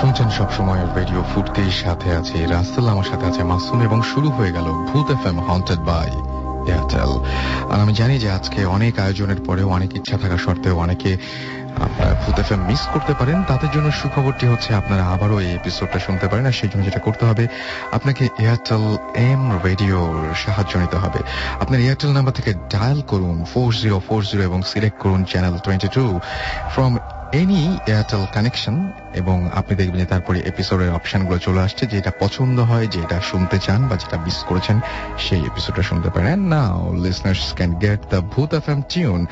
শুনছেন সবসময় রেডিও ফুর্তির সাথে আছে রাসেল, আমার সাথে আছে মাসুম, এবং শুরু হয়ে গেল ভূত এফএম হন্টেড বাই এয়ারটেল। আর আমি জানি যে আজকে অনেক আয়োজনের পরেও, অনেক ইচ্ছা থাকা সত্ত্বেও অনেকে ভূত এফএম মিস করতে পারেন। তাদের জন্য সুখবরটি হচ্ছে আপনারা আবারও এই এপিসোডটা শুনতে পারেন। আর সেই জন্য যেটা করতে হবে, আপনাকে এয়ারটেল এম রেডিওর সাহায্য নিতে হবে। আপনার এয়ারটেল নাম্বার থেকে ডায়াল করুন 4040 এবং সিলেক্ট করুন channel 22 from any Airtel connection, এবং আপনি দেখবেন যে তারপরে এপিসোডের অপশনগুলো চলে আসছে। যেটা পছন্দ হয়, যেটা শুনতে চান বা যেটা মিস করেছেন, সেই এপিসোডটা শুনতে পারেন। নাও listeners can get the Bhoot FM tune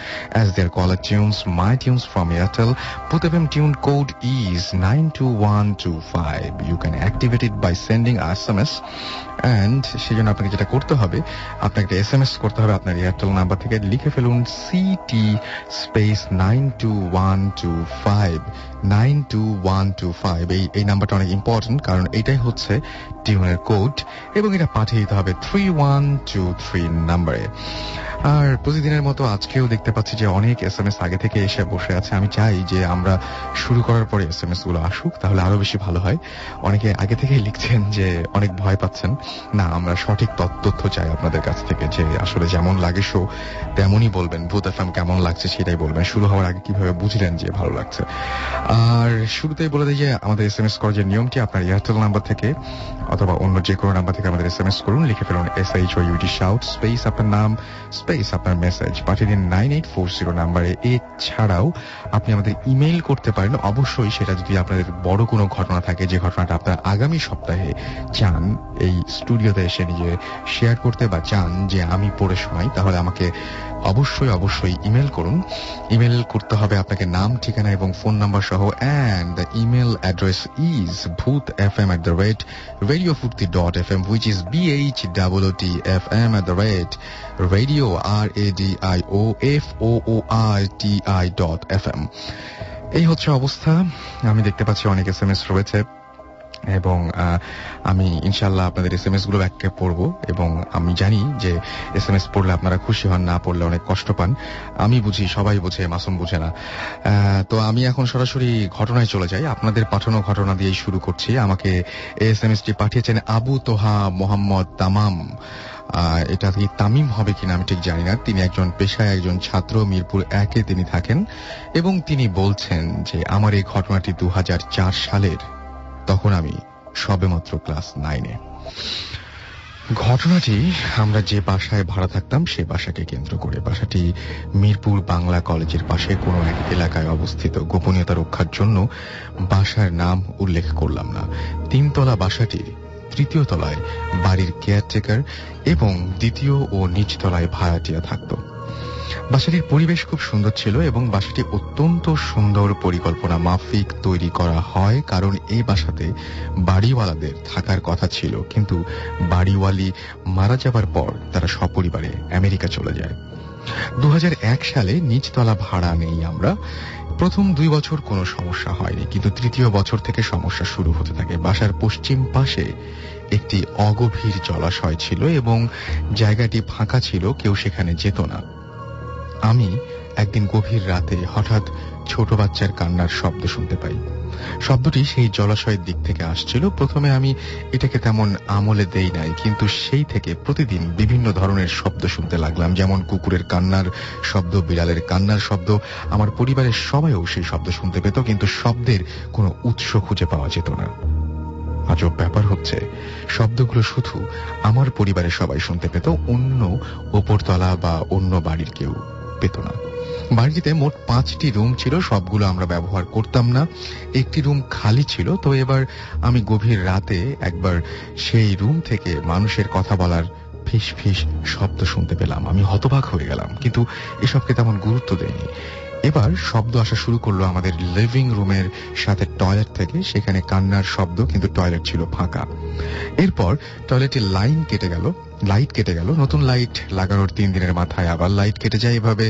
as their caller tunes, my tunes from Airtel. Bhoot FM tune code is 92125. You can activate it by sending SMS, and সেই জন্য আপনাকে যেটা করতে হবে, আপনাকে একটা SMS করতে হবে আপনার এয়ারটেল নাম্বার থেকে। লিখে ফেলুন CT স্পেস 92125 92125। এই নাম্বারটা অনেক ইম্পর্টেন্ট, কারণ এটাই হচ্ছে টিউনের কোড, এবং এটা পাঠিয়ে দিতে হবে 3123 নাম্বারে। আর প্রতিদিনের মতো আজকেও দেখতে পাচ্ছি যে অনেক SMS আগে থেকে এসে বসে আছে। আমি চাই যে আমরা শুরু করার পরে SMS গুলো আসুক, তাহলে আরো বেশি ভালো হয়। অনেকে আগে থেকেই লিখছেন যে অনেক ভয় পাচ্ছেন। না, আমরা সঠিক তথ্য চাই আপনাদের কাছ থেকে, যে আসলে যেমন লাগে শো তেমনই বলবেন। ভূত এফএম কেমন লাগছে সেটাই বলবেন। শুরু হওয়ার আগে কিভাবে বুঝলেন যে ভালো লাগছে। আর শুরুতেই বলে দিই যে আমাদের SMS করার যে নিয়মটি, আপনার এয়ারটেল নাম্বার থেকে অথবা অন্য যে কোনো নাম্বার থেকে আমাদের SMS করুন। লিখে ফেলুন SHOUT শাউট স্পেস আপনার নাম স্পেস আপনার মেসেজ, পাঠিয়ে দিন 9840 নাম্বারে। এছাড়াও আপনি আমাদের ইমেইল করতে পারেন। অবশ্যই সেটা যদি আপনাদের বড় কোনো ঘটনা থাকে, যে ঘটনাটা আপনার আগামী সপ্তাহে চান এই স্টুডিওতে এসে নিজে শেয়ার করতে, বা চান যে আমি পড়ে শোনাই, তাহলে আমাকে অবশ্যই ইমেল করুন। ইমেল করতে হবে আপনাকে নাম, ঠিকানা এবং ফোন নাম্বার সহ, and the email address is bhootfm@radiofurti.fm, which is BHOOTFM@radio RADIOFOORTI.fm। এই হচ্ছে অবস্থা। আমি দেখতে পাচ্ছি অনেক SMS রয়েছে, এবং আমি ইনশাল্লাহ আপনাদের SMS গুলো ব্যাককে পড়বো, এবং আমি জানি যে SMS পড়লে আপনারা খুশি হন, না পড়লে অনেক কষ্ট পান। আমি বুঝি, সবাই বুঝে, মাসুম বুঝে না। তো আমি এখন সরাসরি ঘটনায় চলে যাই। আপনাদের পাঠানো ঘটনা দিয়েই শুরু করছি। আমাকে SMSটি পাঠিয়েছেন আবু তোহা মোহাম্মদ তামাম। এটা কি তামিম হবে কিনা আমি ঠিক জানি না। তিনি একজন পেশায় একজন ছাত্র, মিরপুর 1-এ তিনি থাকেন, এবং তিনি বলছেন যে আমার এই ঘটনাটি 2004 সালের, তখন আমি সবেমাত্র ক্লাস 9-এ। ঘটনাটি আমরা যে বাসায় ভাড়া থাকতাম সে বাসাকে কেন্দ্র করে। বাসাটি মিরপুর বাংলা কলেজের পাশে কোনো এক এলাকায় অবস্থিত। গোপনীয়তা রক্ষার জন্য বাসার নাম উল্লেখ করলাম না। 3তলা বাসাটির 3য় তলায় বাড়ির কেয়ারটেকার এবং 2য় ও নিচতলায় ভাড়াটিয়া থাকত। বাসাটির পরিবেশ খুব সুন্দর ছিল, এবং বাসাটি অত্যন্ত সুন্দর পরিকল্পনা মাফিক তৈরি করা হয়, কারণ এই বাসাতে বাড়িওয়ালাদের থাকার কথা ছিল, কিন্তু বাড়িওয়ালি মারা যাবার পর তারা সপরিবারে আমেরিকা চলে যায়। 2001 সালে নিচতলা ভাড়া নেই আমরা। প্রথম 2 বছর কোনো সমস্যা হয়নি, কিন্তু 3য় বছর থেকে সমস্যা শুরু হতে থাকে। বাসার পশ্চিম পাশে একটি অগভীর জলাশয় ছিল, এবং জায়গাটি ফাঁকা ছিল, কেউ সেখানে যেত না। আমি একদিন গভীর রাতে হঠাৎ ছোট বাচ্চার কান্নার শব্দ শুনতে পাই। শব্দটি সেই জলাশয়ের দিক থেকে আসছিল। প্রথমে আমি এটাকে তেমন আমলে দেই নাই, কিন্তু সেই থেকে প্রতিদিন বিভিন্ন ধরনের শব্দ শুনতে লাগলাম, যেমন কুকুরের কান্নার শব্দ, বিড়ালের কান্নার শব্দ। আমার পরিবারের সবাইও সেই শব্দ শুনতে পেত, কিন্তু শব্দের কোনো উৎস খুঁজে পাওয়া যেত না। আজব ব্যাপার হচ্ছে, শব্দগুলো শুধু আমার পরিবারের সবাই শুনতে পেত, অন্য ওপরতলা বা অন্য বাড়ির কেউ পেত না। বাড়িতে মোট 5টি রুম ছিল, সবগুলো আমরা ব্যবহার করতাম না। একটি রুম খালি ছিল। তো এবার আমি গভীর রাতে একবার সেই রুম থেকে মানুষের কথা বলার ফিস ফিস শব্দ শুনতে পেলাম। আমি হতবাক হয়ে গেলাম, কিন্তু এসবকে তেমন গুরুত্ব দেইনি। এবার শব্দ আসা শুরু করলো আমাদের লিভিং রুমের সাথে টয়লেট থেকে। সেখানে কান্নার শব্দ, কিন্তু টয়লেট ছিল ফাঁকা। এরপর টয়লেটের লাইট কেটে গেল। নতুন লাইট লাগানোর 3 দিনের মাথায় আবার লাইট কেটে যায়। এভাবে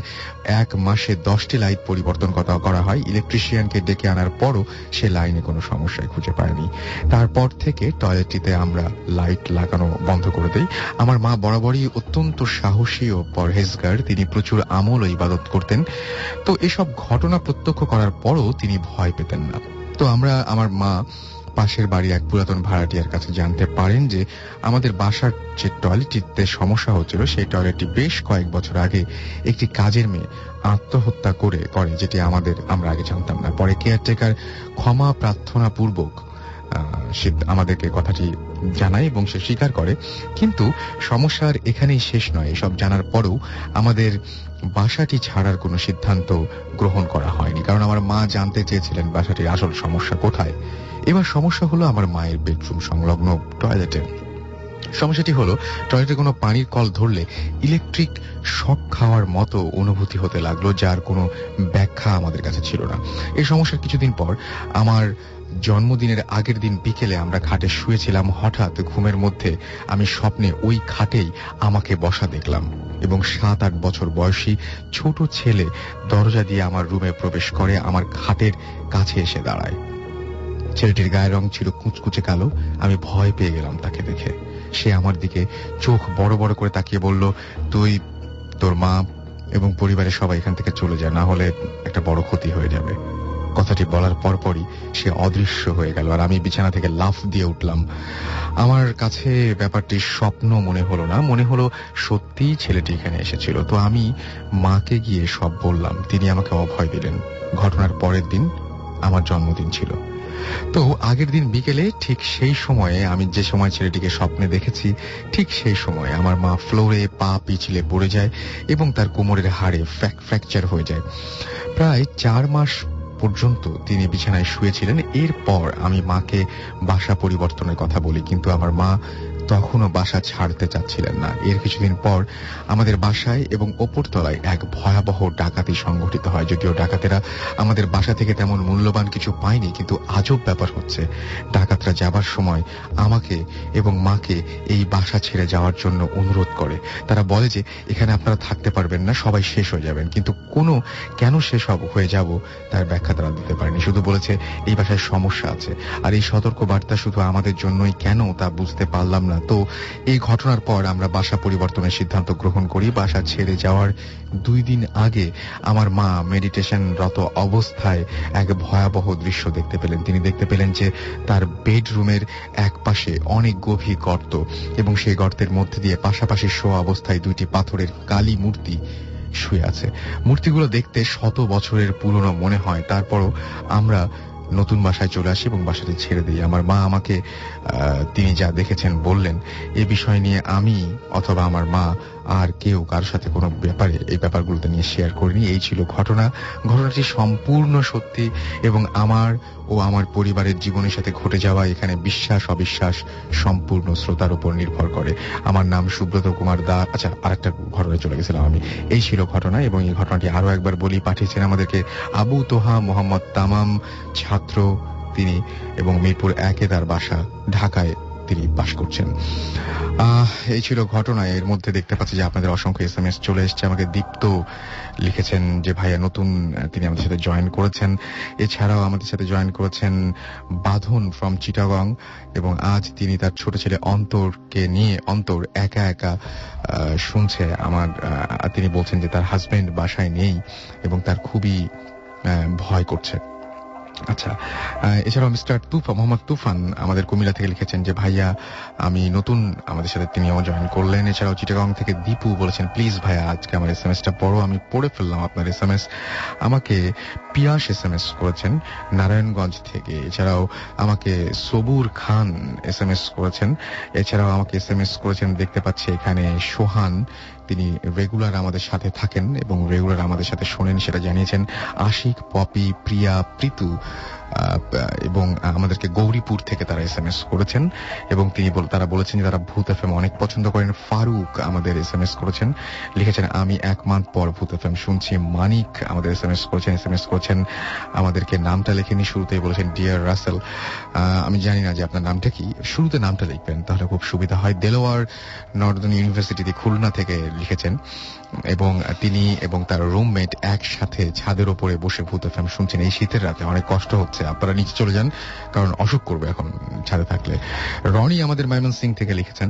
1 মাসে 10টি লাইট পরিবর্তন করা হয়। ইলেকট্রিশিয়ানকে ডেকে আনার পরও সে লাইনে কোনো সমস্যায় খুঁজে পায়নি। তারপর থেকে টয়লেটটিতে আমরা লাইট লাগানো বন্ধ করে দেই। আমার মা বরাবরই অত্যন্ত সাহসী ও পরহেজগার। তিনি প্রচুর আমল ও ইবাদত করতেন। তো এসব ঘটনা প্রত্যক্ষ করার পরও তিনি ভয় পেতেন না। তো আমার মা পাশের বাড়ি এক পুরাতন ভাড়াটিয়ার কাছে জানতে পারেন যে আমাদের বাসার যে টয়লেটটিতে সমস্যা হচ্ছিল সেই টয়লেটটি বেশ কয়েক বছর আগে একটি কাজের মেয়ে আত্মহত্যা করে যেটি আমরা আগে জানতাম না। পরে কেয়ারটেকার ক্ষমা প্রার্থনা পূর্বক সে আমাদেরকে কথাটি জানায় এবং সে স্বীকার করে। কিন্তু সমস্যার এখানেই শেষ নয়। এসব জানার পরেও আমাদের বাসাটি ছাড়ার কোনো সিদ্ধান্ত গ্রহণ করা হয়নি, কারণ আমার মা জানতে চেয়েছিলেন বাসাটির আসল সমস্যা কোথায়। এবার সমস্যা হলো আমার মায়ের বেডরুম সংলগ্ন টয়লেটে। সমস্যাটি হলো টয়লেটে কোনো পানির কল ধরলে ইলেকট্রিক শক খাওয়ার মতো অনুভূতি হতে লাগলো, যার কোনো ব্যাখ্যা আমাদের কাছে ছিল না। এই সমস্যার কিছুদিন পর আমার জন্মদিনের আগের দিন বিকেলে আমরা খাটে শুয়েছিলাম। হঠাৎ ঘুমের মধ্যে আমি স্বপ্নে ওই খাটেই আমাকে বসা দেখলাম এবং 7-8 বছর বয়সী ছোট ছেলে দরজা দিয়ে আমার রুমে প্রবেশ করে আমার খাটের কাছে এসে দাঁড়ায়। ছেলেটির গায়ের রং ছিল কুচকুচে কালো। আমি ভয় পেয়ে গেলাম তাকে দেখে। সে আমার দিকে চোখ বড় বড় করে তাকিয়ে বলল, তুই, তোর মা এবং পরিবারের সবাই এখান থেকে চলে যায়, না হলে একটা বড় ক্ষতি হয়ে যাবে। কথাটি বলার পরপরই সে অদৃশ্য হয়ে গেল আর আমি বিছানা থেকে লাফ দিয়ে উঠলাম। আমার কাছে ব্যাপারটি স্বপ্ন মনে হলো না, মনে হলো সত্যিই ছেলেটি এখানে এসেছিল। তো আমি মাকে গিয়ে সব বললাম। তিনি আমাকে অভয় দিলেন। ঘটনার পরের দিন আমার জন্মদিন ছিল। তো আগের দিন বিকেলে ঠিক সেই সময়ে, আমি যে সময় ছেলেটিকে স্বপ্নে দেখেছি, ঠিক সেই সময়ে আমার মা ফ্লোরে পা পিছলে পড়ে যায় এবং তার কোমরের হাড়ে ফ্র্যাকচার হয়ে যায়। প্রায় 4 মাস পর্যন্ত তিনি বিছানায় শুয়েছিলেন। এরপর আমি মাকে বাসা পরিবর্তনের কথা বলি, কিন্তু আমার মা তখনও বাসা ছাড়তে চাচ্ছিলেন না। এর কিছুদিন পর আমাদের বাসায় এবং ওপরতলায় এক ভয়াবহ ডাকাতি সংঘটিত হয়। যদিও ডাকাতেরা আমাদের বাসা থেকে তেমন মূল্যবান কিছু পায়নি, কিন্তু আজব ব্যাপার হচ্ছে ডাকাতরা যাবার সময় আমাকে এবং মাকে এই বাসা ছেড়ে যাওয়ার জন্য অনুরোধ করে। তারা বলে যে এখানে আপনারা থাকতে পারবেন না, সবাই শেষ হয়ে যাবেন। কিন্তু কেন শেষ হয়ে যাব তার ব্যাখ্যা তারা দিতে পারেনি। শুধু বলেছে এই বাসায় সমস্যা আছে। আর এই সতর্ক বার্তা শুধু আমাদের জন্যই কেন তা বুঝতে পারলাম না। তো এই ঘটনার পর আমরা বাসা পরিবর্তনের সিদ্ধান্ত গ্রহণ করি। বাসা ছেড়ে যাওয়ার 2 দিন আগে আমার মা মেডিটেশনরত অবস্থায় এক ভয়াবহ দৃশ্য দেখতে পেলেন। তিনি দেখতে পেলেন যে তার বেডরুমের এক পাশে অনেক গভীর গর্ত এবং সেই গর্তের মধ্যে দিয়ে পাশাপাশি শোয়া অবস্থায় 2টি পাথরের কালী মূর্তি শুয়ে আছে। মূর্তিগুলো দেখতে 100 বছরের পুরনো মনে হয়। তারপরও আমরা নতুন বাসায় চলে আসি এবং বাসাটি ছেড়ে দিই। আমার মা আমাকে তিনি যা দেখেছেন বললেন। এই বিষয় নিয়ে আমি অথবা আমার মা আর কেউ কারোর সাথে কোনো এই ব্যাপারগুলোতে নিয়ে শেয়ার করিনি। এই ছিল ঘটনাটি সম্পূর্ণ সত্যি এবং আমার ও আমার পরিবারের জীবনের সাথে ঘটে যাওয়া। এখানে বিশ্বাস অবিশ্বাস সম্পূর্ণ শ্রোতার উপর নির্ভর করে। আমার নাম সুব্রত কুমার দাস। আচ্ছা, আরেকটা ঘটনায় চলে গেছিলাম আমি। এই ছিল ঘটনা এবং এই ঘটনাটি আরো একবার বলি। পাঠিয়েছেন আমাদেরকে আবু তোহা মোহাম্মদ তামাম, ছাত্র তিনি, এবং মিরপুর 1-এ তার বাসা, ঢাকায় তিনি বাস করছেন। এই ছিল ঘটনা। এর মধ্যে দেখতে পাচ্ছি যে আপনাদের অসংখ্য SMS চলে এসছে। আমাকে দীপ্ত লিখেছেন যে ভাইয়া নতুন তিনি আমাদের সাথে জয়েন করেছেন। এছাড়াও আমাদের সাথে জয়েন করেছেন বাঁধন ফ্রম চিটাগং এবং আজ তিনি তার ছোট ছেলে অন্তরকে নিয়ে, অন্তর একা একা শুনছে তিনি বলছেন যে তার হাজবেন্ড বাসায় নেই এবং তার খুবই ভয় করছে। আচ্ছা, এছাড়াও মিস্টার মোহাম্মদ তুফান আমাদের কুমিল্লা থেকে লিখেছেন যে ভাইয়া আমি নতুন, আমাদের সাথে তিনিও জয়েন করলেন। এছাড়াও চিটাগং থেকে দীপু বলেছেন প্লিজ ভাইয়া আজকে আমার SMS-টা পড়ো। আমি পড়ে ফেললাম আপনার SMS। আমাকে পিয়াস SMS করেছেন নারায়ণগঞ্জ থেকে। এছাড়াও আমাকে সবুর খান SMS করেছেন। এছাড়াও আমাকে SMS করেছেন, দেখতে পাচ্ছি এখানে সোহান, তিনি রেগুলার আমাদের সাথে থাকেন এবং রেগুলার আমাদের সাথে শোনেন, সেটা জানিয়েছেন। আশিক, পপি, প্রিয়া, প্রীতু এবং আমাদেরকে গৌরীপুর থেকে তারা SMS করেছেন এবং তারা বলেছেন যে তারা ভূত FM অনেক পছন্দ করেন। ফারুক আমাদের SMS করেছেন, লিখেছেন আমি 1 মান্থ পর ভূত FM শুনছি। মানিক আমাদের SMS করেছেন আমাদেরকে নামটা লেখেনি, শুরুতেই বলেছেন ডিয়ার রাসেল। আমি জানি না যে আপনার নামটা কি, শুরুতে নামটা লিখবেন তাহলে খুব সুবিধা হয়। দেলোয়ার নর্দার্ন ইউনিভার্সিটি খুলনা থেকে লিখেছেন এবং তিনি এবং তার রুমমেট একসাথে ছাদের উপরে বসে ভূত FM শুনছেন। এই শীতের রাতে অনেক কষ্ট হচ্ছে, আছে, আপনারা নিচে চলে যান, কারণ অসুখ করবে এখন ছাদে থাকলে। রনি আমাদের ময়মনসিং থেকে লিখেছেন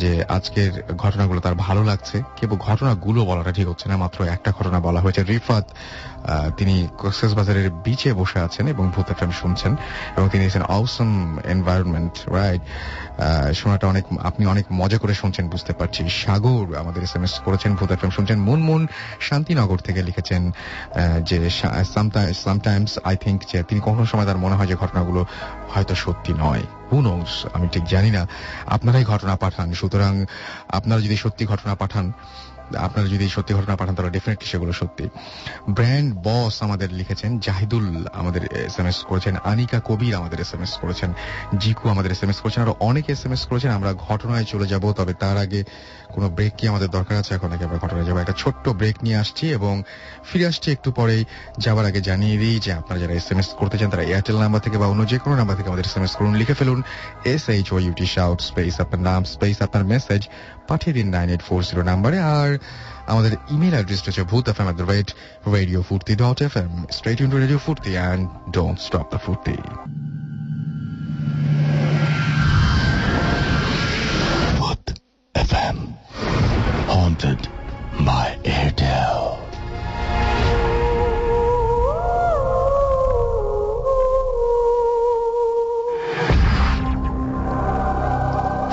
যে আজকের ঘটনাগুলো তার ভালো লাগছে, কেবল ঘটনাগুলো বলাটা ঠিক হচ্ছে না, মাত্র একটা ঘটনা বলা হয়েছে। রিফাত তিনি কক্সবাজারের বিচে বসে আছেন এবং ভূত এফএম শুনছেন, এবং তিনি দিয়েছেন অসম এনভায়রনমেন্ট, রাইট, শোনাটা আপনি অনেক মজা করে শুনছেন বুঝতে পারছি। সাগর আমাদের এসএমএস করেছেন, ভূত এফএম শুনছেন। মুনমুন শান্তিনগর থেকে লিখেছেন যে সামটাইমস আই থিঙ্ক যে তিনি কখনো সময় তার মনে হয় যে ঘটনাগুলো হয়তো সত্যি নয়। হু নোস, আমি ঠিক জানি না, আপনারাই ঘটনা পাঠান। সুতরাং আপনারা যদি সত্যি ঘটনা পাঠান তাহলে ডেফিনেটলি সেগুলো সত্যি। ব্র্যান্ড বস আমাদের লিখেছেন, জাহিদুল আমাদের এসএমএস করেছেন, আনিকা কবির আমাদের এসএমএস করেছেন, জিকু আমাদের এসএমএস করেছেন, আরো অনেকে এসএমএস করেছেন। আমরা ঘটনায় চলে যাব, তবে তার আগে কোনো ব্রেক কি আমাদের দরকার আছে? এখন আগে আমরা ঘটনায় যাবো, একটা ছোট্ট ব্রেক নিয়ে আসছি এবং ফিরে আসছি একটু পরেই। যাবার আগে জানিয়ে দিই যে আপনারা যারা এসএমএস করতে চান তারা এয়ারটেল নাম্বার থেকে বা অন্য যে কোনো নাম্বার থেকে আমাদের এসএমএস করুন, লিখে ফেলুন SHOUT শাউট স্পেস আপনার নাম স্পেস আপনার মেসেজ, পাঠিয়ে দিন 9840 নাম্বারে। আর আমাদের ইমেল অ্যাড্রেসটা হচ্ছে bhutfm@radiofurti.fm। Stay tuned to Radio Furti and don't stop the Furti. Bhut FM, haunted by Airtel.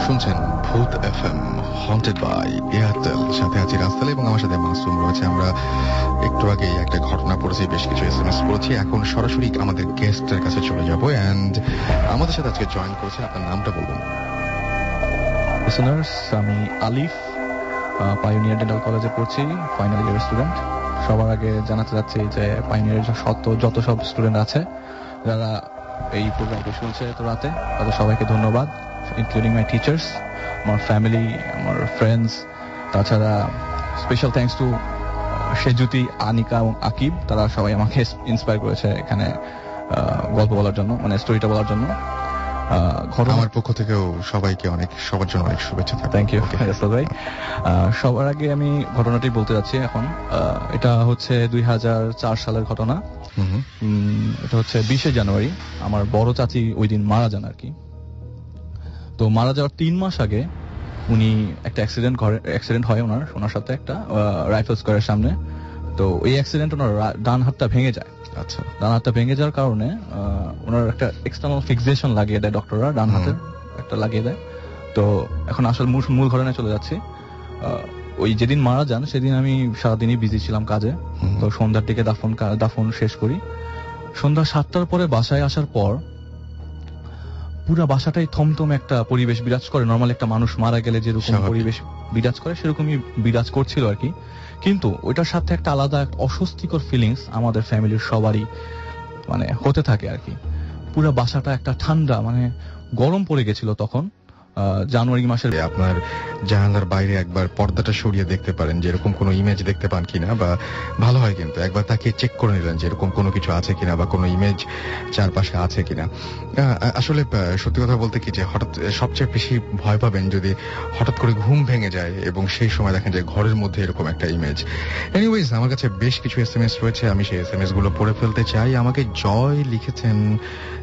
শুনছেন ভূত এফএম, হন্টেড বাই এয়ারটেল। সাথে আছি রাস্তাল এবং আমার সাথে মাসুম রয়েছে। আমরা একটু আগে একটা ঘটনা পড়েছি, বেশ কিছু এসএমএস করেছি। এখন সরাসরি আমাদের গেস্টের কাছে চলে যাবো। এন্ড আমাদের সাথে আজকে জয়েন করেছেন, আপনার নামটা বলুন। লিসেনার্স, আমি আলিফ, পাইওনিয়ার ডেন্টাল কলেজে পড়ছি, ফাইনাল ইয়ার স্টুডেন্ট। সবার আগে জানাতে চাচ্ছি যে পাইওনিয়ারের যত সব স্টুডেন্ট আছে যারা এই প্রোগ্রামটি শুনছে এত রাতে, তাদের সবাইকে ধন্যবাদ, ইনক্লুডিং মাই টিচার্স, আমার ফ্যামিলি, আমার ফ্রেন্ডস। তাছাড়া special thanks to Sejuti, Anika এবং আকিব, তারা সবাই আমাকে ইন্সপায়ার করেছে এখানে গল্প বলার জন্য, মানে স্টোরিটা বলার জন্য। আমার পক্ষ থেকেও সবাইকে সবার জন্য অনেক শুভেচ্ছা। থ্যাংক ইউ রাসেল ভাই। সবার আগে আমি ঘটনাটি বলতে যাচ্ছি এখন। এটা হচ্ছে 2004 সালের ঘটনা। এটা হচ্ছে 20 জানুয়ারি। আমার বড় চাচি ওই দিন মারা যান আর কি। তো মারা যাওয়ার 3 মাস আগে উনি একটা অ্যাক্সিডেন্ট হয় ওনার সাথে একটা রাইফেল স্কোয়ারের সামনে। তো ওই অ্যাক্সিডেন্ট ওনার ডান হাতটা ভেঙে যায়। আচ্ছা, ডান হাতটা ভেঙে যাওয়ার কারণে ওনার একটা এক্সটার্নাল ফিক্সেশন লাগিয়ে দেয় ডক্টররা, ডান হাতের একটা লাগিয়ে দেয়। তো এখন আসল মূল ঘটনায় চলে যাচ্ছি। ওই যেদিন মারা যান সেদিন আমি সারাদিনই বিজি ছিলাম কাজে। তো সন্ধ্যার দিকে দাফন শেষ করি। সন্ধ্যা 7টার পরে বাসায় আসার পর পুরা বাসাটাই থমথম একটা পরিবেশ বিরাজ করে। নর্মাল একটা মানুষ মারা গেলে যেরকম পরিবেশ বিরাজ করে সেরকমই বিরাজ করছিল আর কি। কিন্তু ওইটার সাথে একটা আলাদা অস্বস্তিকর ফিলিংস আমাদের ফ্যামিলির সবারই মানে হতে থাকে আর কি। পুরা বাসাটা একটা ঠান্ডা, মানে গরম পড়ে গেছিল তখন জানুয়ারি মাসের। আপনার জানালার বাইরে একবার পর্দাটা সরিয়ে দেখতে পারেন যে এরকম কোনো ইমেজ দেখতে পান কিনা, বা ভালো হয় কিন্তু একবার তাকে চেক করে নিলেন যে এরকম কোনো কিছু আছে কিনা বা কোনো ইমেজ চারপাশে আছে কিনা। আসলে সত্যি কথা বলতে কি যে হঠাৎ সবচেয়ে বেশি ভয় পাবেন যদি হঠাৎ করে ঘুম ভেঙে যায় এবং সেই সময় দেখেন যে ঘরের মধ্যে এরকম একটা ইমেজ। এনিওয়েজ, আমার কাছে বেশ কিছু এসএমএস রয়েছে, আমি সেই এসএমএস গুলো পড়ে ফেলতে চাই। আমাকে জয় লিখেছেন,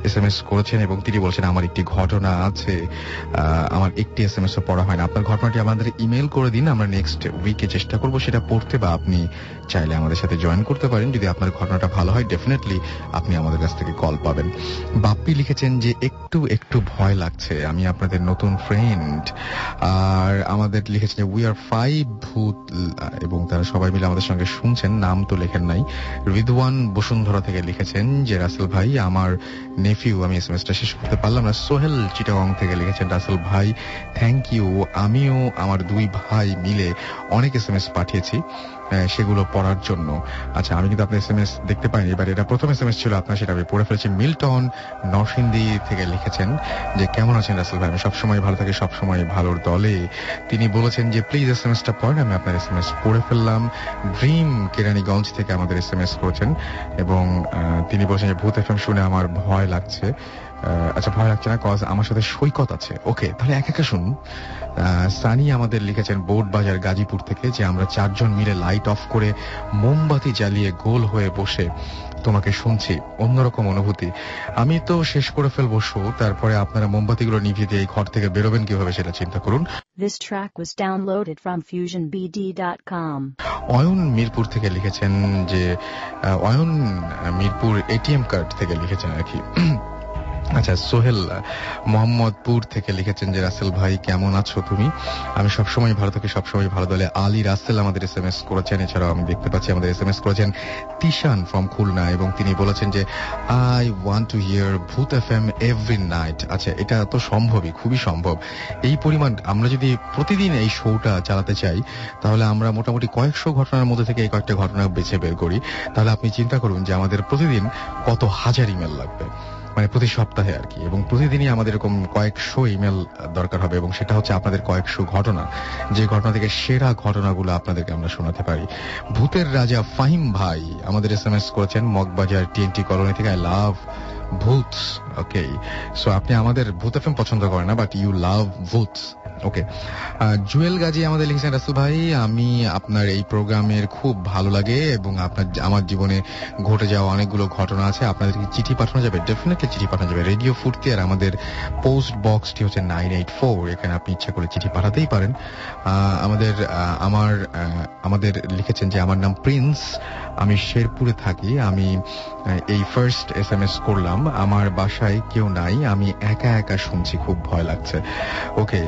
এসএমএস করেছেন এবং তিনি বলছেন আমার একটি ঘটনা আছে। আমার একটি এসএমএস ও পড়া হয় না। আপনার ঘটনাটি আমাদের ইমেল করে দিন, আমরা নেক্সট উইকে চেষ্টা করব সেটা পড়তে, বা আপনি চাইলে আমাদের সাথে জয়েন করতে পারেন। যদি আপনার ঘটনাটা ভালো হয় ডেফিনেটলি আপনি আমাদের কাছ থেকে কল পাবেন। বাপ্পি লিখেছেন যে একটু ভয় লাগছে, আমি আপনাদের নতুন ফ্রেন্ড। আর আমাদের লিখেছেন যে উই আর 5 ভূত, এবং তারা সবাই মিলে আমাদের সঙ্গে শুনছেন। নাম তো লেখেন নাই। রিদওয়ান বসুন্ধরা থেকে লিখেছেন যে রাসেল ভাই, আমার নেফিউ, আমি এসএমএসটা শেষ করতে পারলাম না। সোহেল চিটাগং থেকে লিখেছেন রাসেল ভাই থ্যাংক ইউ, আমিও আমার 2 ভাই মিলে অনেক এসএমএস পাঠিয়েছি সেগুলো পড়ার জন্য। আচ্ছা, আমি কিন্তু আপনার এসএমএস দেখতে পাইনি, এবার এটা প্রথম এসএমএস ছিল আপনার, সেটা আমি পড়ে ফেলেছি। মিল্টন নরসিংদী থেকে লিখেছেন যে কেমন আছেন রাসেল ভাই, আমি সবসময় ভালো থাকি, সবসময় ভালোর দলে। তিনি বলেছেন যে প্লিজ এসএমএসটা পড়েন, আমি আপনার এসএমএস পড়ে ফেললাম। ড্রিম কেরানীগঞ্জ থেকে আমাদের এসএমএস করেছেন এবং তিনি বলছেন যে ভূত এফএম শুনে আমার ভয় লাগছে, আচ্ছা, ভয় লাগছে না, কজ আমার সাথে সৈকত আছে। ওকে, তাহলে একা শুনুন। সানি আমাদের লিখেছেন বোর্ড বাজার গাজীপুর থেকে যে আমরা 4 জন মিলে লাইট অফ করে মোমবাতি জ্বালিয়ে গোল হয়ে বসে তোমাকে শুনছি, অন্যরকম অনুভূতি। আমি তো শেষ করে ফেলবো শো, তারপরে আপনারা মোমবাতিগুলো নিভিয়ে দিয়ে এই ঘর থেকে বেরোবেন কিভাবে সেটা চিন্তা করুন। This track was downloaded from fusionbd.com. Ayan Mirpur থেকে লিখেছেন যে অয়ন মিরপুর এটিএম কার্ড থেকে লিখেছেন আর কি। আচ্ছা, সোহেল মোহাম্মদপুর থেকে লিখেছেন যে রাসেল ভাই কেমন আছো তুমি? আমি সবসময় ভালো থাকি, সবসময় ভালো দলে। আলী রাসেল আমাদের SMS করেছেন। এছাড়াও আমি দেখতে পাচ্ছি আমাদের SMS করেছেন তিশান ফ্রম খুলনা, এবং তিনি বলেছেন যে আই ওয়ান্ট টু হিয়ার ভূত FM এভরি নাইট। আচ্ছা, এটা তো সম্ভবই, খুবই সম্ভব। এই পরিমাণ আমরা যদি প্রতিদিন এই শোটা চালাতে চাই, তাহলে আমরা মোটামুটি কয়েকশো ঘটনার মধ্যে থেকে এই কয়েকটা ঘটনা বেছে বের করি। তাহলে আপনি চিন্তা করুন যে আমাদের প্রতিদিন কত হাজার ইমেল লাগবে, মানে প্রতি সপ্তাহে আর কি, এবং প্রতিদিনই আমাদের এরকম কয়েকশো ইমেল দরকার হবে, এবং সেটা হচ্ছে আপনাদের কয়েকশো ঘটনা, যে ঘটনা থেকে সেরা ঘটনাগুলো আপনাদেরকে আমরা শোনাতে পারি। ভূতের রাজা ফাহিম ভাই আমাদের SMS করেছেন মগবাজার TNT কলোনি থেকে। আই লাভ ভূত। ওকে, সো আপনি আমাদের ভূত FM পছন্দ করেন না, বাট ইউ লাভ ভূত। ওকে, জুয়েল গাজী আমাদের লিখেছেন রাসেল ভাই আমি আপনার এই প্রোগ্রামের খুব ভালো লাগে, এবং আমার জীবনে ঘটে যাওয়া অনেকগুলো ঘটনা আছে। আপনাদেরকে চিঠি পাঠানো যাবে, ডেফিনেটলি চিঠি পাঠানো যাবে। রেডিও ফুর্তি আর আমাদের পোস্ট বক্সটি হচ্ছে 984, এখানে আপনি ইচ্ছা করে চিঠি পাঠাতেই পারেন। আমাদের লিখেছেন যে আমার নাম প্রিন্স, আমি শেরপুরে থাকি, আমি এই ফার্স্ট SMS করলাম, আমার বাসায় কেউ নাই, আমি একা একা শুনছি, খুব ভয় লাগছে। ওকে,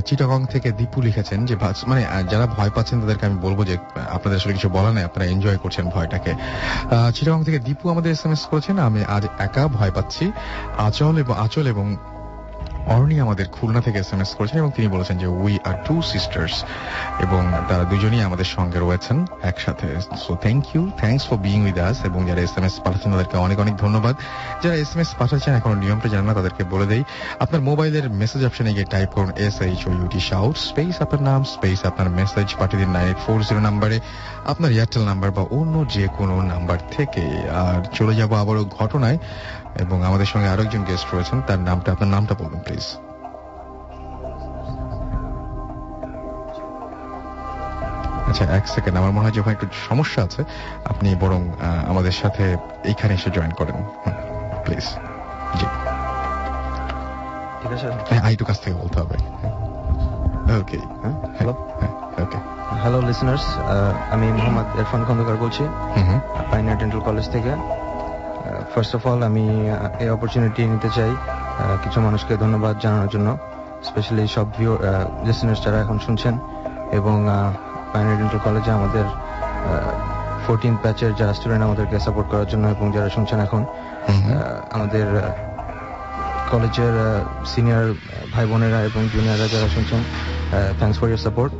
চিটাগং থেকে দীপু লিখেছেন যে মানে যারা ভয় পাচ্ছেন তাদেরকে আমি বলবো যে আপনাদের আসলে কিছু বলা নেই, আপনারা এনজয় করছেন ভয়টাকে। চিটাগং থেকে দীপু আমাদের SMS করেছেন আমি আজ একা ভয় পাচ্ছি। আচল এবং অর্ণি আমাদের খুলনা থেকে SMS করেছেন, এবং তিনি বলেছেন যে উই আর টু সিস্টার্স, এবং তারা দুজনই আমাদের সঙ্গে রয়েছেন একসাথে। So thanks for being with us. এবং যারা SMS পাঠাচ্ছেন তাদেরকে অনেক অনেক ধন্যবাদ। যারা SMS পাঠাচ্ছেন এখন নিয়মটা জানেন না, তাদেরকে বলে দেই, আপনার মোবাইলের মেসেজ অপশনে গিয়ে টাইপ করুন SHOUT শাউট স্পেস আপনার নাম স্পেস আপনার মেসেজ, পাঠিয়ে দিন 9840 নাম্বারে, আপনার এয়ারটেল নাম্বার বা অন্য যে কোনো নাম্বার থেকে। আর চলে যাবো আবারও ঘটনায়, এবং আমাদের সঙ্গে আরো একজন গেস্ট রয়েছেন, তার নামটা, আপনার নামটা বলুন প্লিজ। আচ্ছা, এক সেকেন্ড, আমার মনে হয় যে ওখানে একটু সমস্যা আছে, আপনি বরং আমাদের সাথে এইখানে এসে জয়েন করেন প্লিজ। জি, ঠিক আছে। হ্যাঁ, আইটু কাছ থেকে বলতে হবে। ওকে, হ্যালো। ওকে, হ্যালো লিসনার্স, আমি মোহাম্মদ ইরফান খন্দকার বলছি পাইনিয়ার ডেন্টাল কলেজ থেকে। ফার্স্ট অফ অল আমি এই অপরচুনিটি নিতে চাই কিছু মানুষকে ধন্যবাদ জানানোর জন্য, স্পেশালি সব লিসনার্স যারা এখন শুনছেন, এবং পাইনিয়ার ডেন্টাল কলেজে আমাদের 14th ব্যাচের যারা স্টুডেন্ট আমাদেরকে সাপোর্ট করার জন্য, এবং যারা শুনছেন এখন আমাদের কলেজের সিনিয়র ভাই বোনেরা এবং জুনিয়ররা যারা শুনছেন, থ্যাঙ্কস ফর ইউর সাপোর্ট।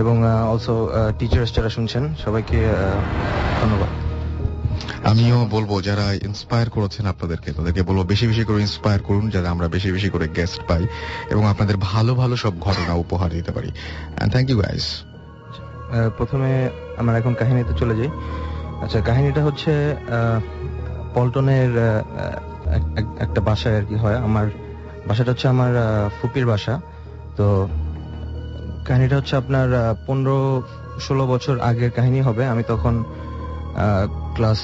এবং অলসো টিচার্স যারা শুনছেন সবাইকে ধন্যবাদ। আমিও বলবো যারা ইন্সপায়ার করেছেন আপনাদেরকে, তাদেরকে বলবো বেশি বেশি করে ইন্সপায়ার করুন, যাতে আমরা বেশি বেশি করে গেস্ট পাই এবং আপনাদের ভালো ভালো সব ঘটনা উপহার দিতে পারি। Thank you guys. প্রথমে আমরা এখন কাহিনীতে চলে যাই। আচ্ছা, কাহিনীটা হচ্ছে পল্টনের একটা বাসায় আর কি হয়। আমার বাসাটা হচ্ছে আমার ফুপির বাসা। তো কাহিনীটা হচ্ছে আপনার 15-16 বছর আগের কাহিনী হবে। আমি তখন ক্লাস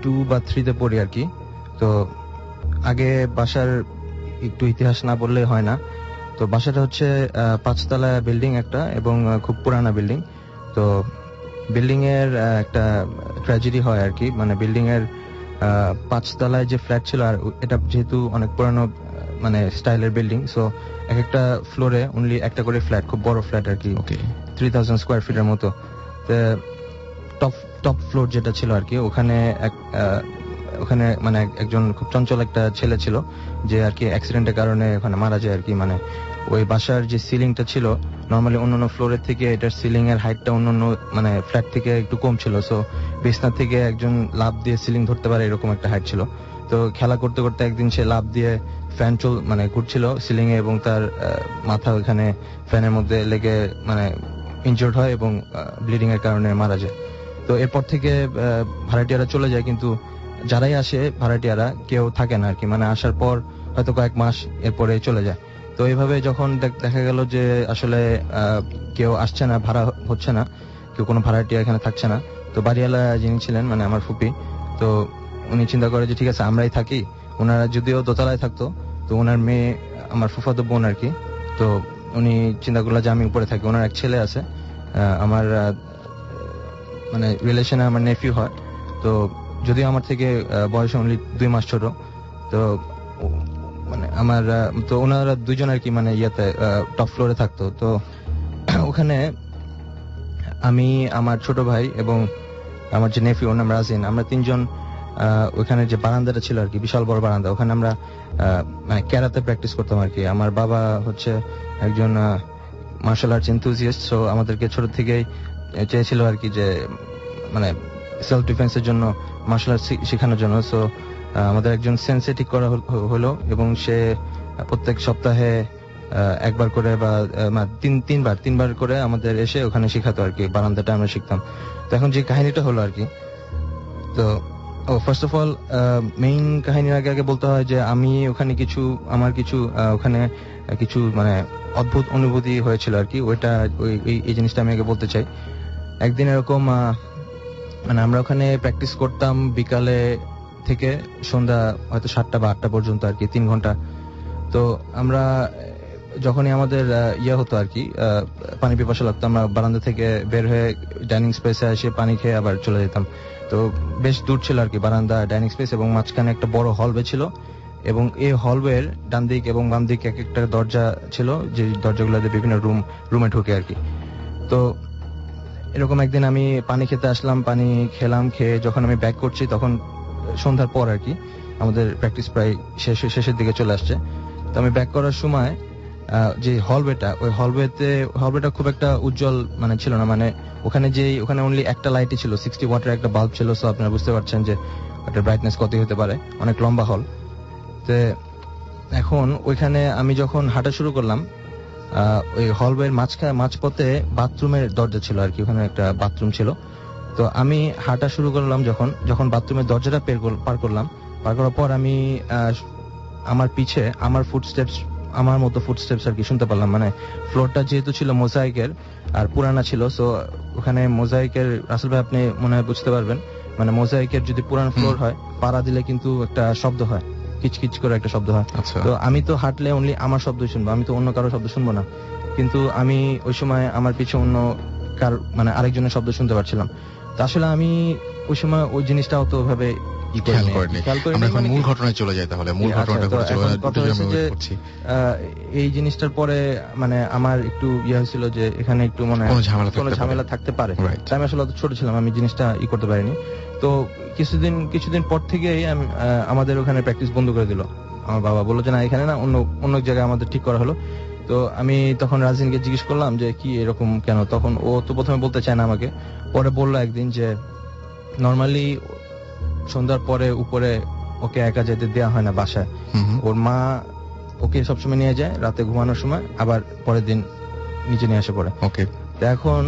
2 বা 3-তে পড়ি আর কি। তো আগে বাসার একটু ইতিহাস না বললে হয় না। তো বাসাটা হচ্ছে 5তলা বিল্ডিং একটা, এবং খুব পুরানা বিল্ডিং। তো বিল্ডিং এর একটা ট্র্যাজেডি হয় আর কি, মানে বিল্ডিং এর 5তলায় যে ফ্ল্যাট ছিল, আর এটা যেহেতু অনেক পুরানো মানে স্টাইলের বিল্ডিং, সো এক একটা ফ্লোরে অনলি একটা করে ফ্ল্যাট, খুব বড় ফ্ল্যাট আর কি, 3000 স্কোয়ার ফিটের মতো। টপ ফ্লোর যেটা ছিল আর কি, ওখানে মানে একজন খুব চঞ্চল একটা ছেলে ছিল, যে আর কি অ্যাক্সিডেন্টের কারণে ওখানে মারা যায় আর কি। মানে ওই বাসার যে সিলিংটা ছিল নর্মালি অন্যান্য ফ্লোরের থেকে এটার সিলিং এর হাইটটা অন্যান্য মানে ফ্ল্যাট থেকে একটু কম ছিল। সো বিছনা থেকে একজন লাফ দিয়ে সিলিং ধরতে পারে এরকম একটা হাইট ছিল। তো খেলা করতে করতে একদিন সে লাফ দিয়ে ফ্যান মানে ঘুরছিল সিলিং এ, এবং তার মাথা ওখানে ফ্যানের মধ্যে লেগে মানে ইনজুর্ড হয় এবং ব্লিডিং এর কারণে মারা যায়। তো এরপর থেকে ভাড়াটিয়ারা চলে যায়, কিন্তু যারাই আসে ভাড়াটিয়ারা কেউ থাকে না আর কি। মানে আসার পর হয়তো কয়েক মাস এরপরে চলে যায়। তো এইভাবে যখন দেখা গেল যে আসলে কেউ আসছে না, ভাড়া হচ্ছে না, কেউ কোনো ভাড়াটিয়া এখানে থাকছে না, তো বাড়িওয়ালা যিনি ছিলেন মানে আমার ফুপি, তো উনি চিন্তা করে যে ঠিক আছে আমরাই থাকি। ওনারা যদিও দোতলায় থাকতো, তো ওনার মেয়ে আমার ফুফাতো বোন আর কি, তো উনি চিন্তা করলো যে আমি উপরে থাকি। ওনার এক ছেলে আছে, আমার মানে রিলেশনে আমার নেফিউ হয়, তো যদিও আমার থেকে বয়স অনলি 2 মাস ছোট। তো মানে আমার তো ওনারা দুজন আর কি মানে ইয়েতে টপ ফ্লোরে থাকতো। তো ওখানে আমি, আমার ছোট ভাই এবং আমার যে নেফিউ ওর নাম রাজিন, আমরা 3 জন ওখানে যে বারান্দাটা ছিল আর কি, বিশাল বড় বারান্দা, ওখানে আমরা মানে ক্যারাতে প্র্যাকটিস করতাম আর কি। আমার বাবা হচ্ছে একজন মার্শাল আর্টস এনথুজিয়াস্ট, সো আমাদেরকে ছোট থেকেই চেয়েছিল আর কি যে মানে সেলফ ডিফেন্সের জন্য, মার্শাল আর্ট শেখানোর জন্য। সো আমাদের একজন সেন্সে ঠিক করা হলো এবং সে প্রত্যেক সপ্তাহে একবার করে বা তিনবার করে আমাদের এসে ওখানে শেখাতো আর কি, বারান্দাটা আমরা শিখতাম। তো এখন যে কাহিনীটা হলো আর কি, তো ফার্স্ট অফ অল মেইন কাহিনীর আগে বলতে হয় যে আমি ওখানে আমার কিছু ওখানে কিছু মানে অদ্ভুত অনুভূতি হয়েছিল আর কি। ওইটা এই জিনিসটা আমি আগে বলতে চাই। একদিন এরকম মানে আমরা ওখানে প্র্যাকটিস করতাম বিকালে থেকে সন্ধ্যা হয়তো 7টা বা 8টা পর্যন্ত আর কি, 3 ঘন্টা। তো আমরা যখনই আমাদের হতো আর কি, পানি পিপাসা লাগতো, আমরা বারান্দা থেকে বের হয়ে ডাইনিং স্পেসে এসে পানি খেয়ে আবার চলে যেতাম। তো বেশ দূর ছিল আর কি বারান্দা, ডাইনিং স্পেস, এবং মাঝখানে একটা বড় হলওয়ে ছিল, এবং এই হলওয়ের ডান দিক এবং বাম দিক এক একটা দরজা ছিল, যে দরজাগুলোতে বিভিন্ন রুমে ঢুকে আর কি। তো এরকম একদিন আমি পানি খেতে আসলাম, পানি খেলাম, খেয়ে যখন আমি ব্যাক করছি তখন সন্ধ্যার পর আর কি, আমাদের প্র্যাকটিস প্রায় শেষের দিকে চলে আসছে। তো আমি ব্যাক করার সময় যে হলওয়েটা, ওই হলওয়েটা খুব একটা উজ্জ্বল মানে ছিল না, মানে ওখানে অনলি একটা লাইটই ছিল, 60 ওয়াটের একটা বাল্ব ছিল। সো আপনারা বুঝতে পারছেন যে ওটার ব্রাইটনেস কত হতে পারে, অনেক লম্বা হল। তো এখন ওইখানে আমি যখন হাঁটা শুরু করলাম, ওই হলওয়ের মাঝপথে বাথরুমের দরজা ছিল আর কি, ওখানে একটা বাথরুম ছিল। তো আমি হাঁটা শুরু করলাম, যখন বাথরুমের দরজাটা পার করার পর আমি আমার পিছে আমার মতো ফুটস্টেপস আর কি শুনতে পারলাম। মানে ফ্লোরটা যেহেতু ছিল মোজাইকের আর পুরানা ছিল, সো ওখানে মোজাইকের, রাসেল ভাই আপনি মনে হয় বুঝতে পারবেন, মানে মোজাইকের যদি পুরান ফ্লোর হয়, পাড়া দিলে কিন্তু একটা শব্দ হয়, কিচকিচ করে একটা শব্দ হয়। তো আমি তো হাঁটলে অনলি আমার শব্দই শুনবো, আমি তো অন্য কারো শব্দ শুনবো না। কিন্তু আমি ওই সময় আমার পিছে অন্য মানে আরেকজনের শব্দ শুনতে পারছিলাম। তো আসলে আমি ওই সময় ওই জিনিসটা অত ভাবে খেয়াল করিনি। আমরা এখন মূল ঘটনায় চলে যাই তাহলে। মূল ঘটনাটা এই জিনিসটার পরে মানে আমার একটু হয়েছিল যে এখানে একটু মানে কোনো ঝামেলা থাকতে পারে। আমি আসলে ছোট ছিলাম, আমি জিনিসটা করতে পারিনি। তো কিছুদিন পর থেকেই আমাদের ওখানে প্র্যাকটিস বন্ধ করে দিল। আমার বাবা বললো যে না, এখানে না, অন্য জায়গায় আমাদের ঠিক করা হলো। তো আমি তখন রাজিনকে জিজ্ঞেস করলাম যে কি এরকম কেন। তখন ও তো প্রথমে বলতে চায় না আমাকে, পরে বললো একদিন যে নর্মালি সন্ধ্যার পরে উপরে ওকে একা যেতে দেওয়া হয় না বাসায়, ওর মা ওকে সবসময় নিয়ে যায় রাতে ঘুমানোর সময়, আবার পরের দিন নিচে নিয়ে আসে পড়ে। ওকে। এখন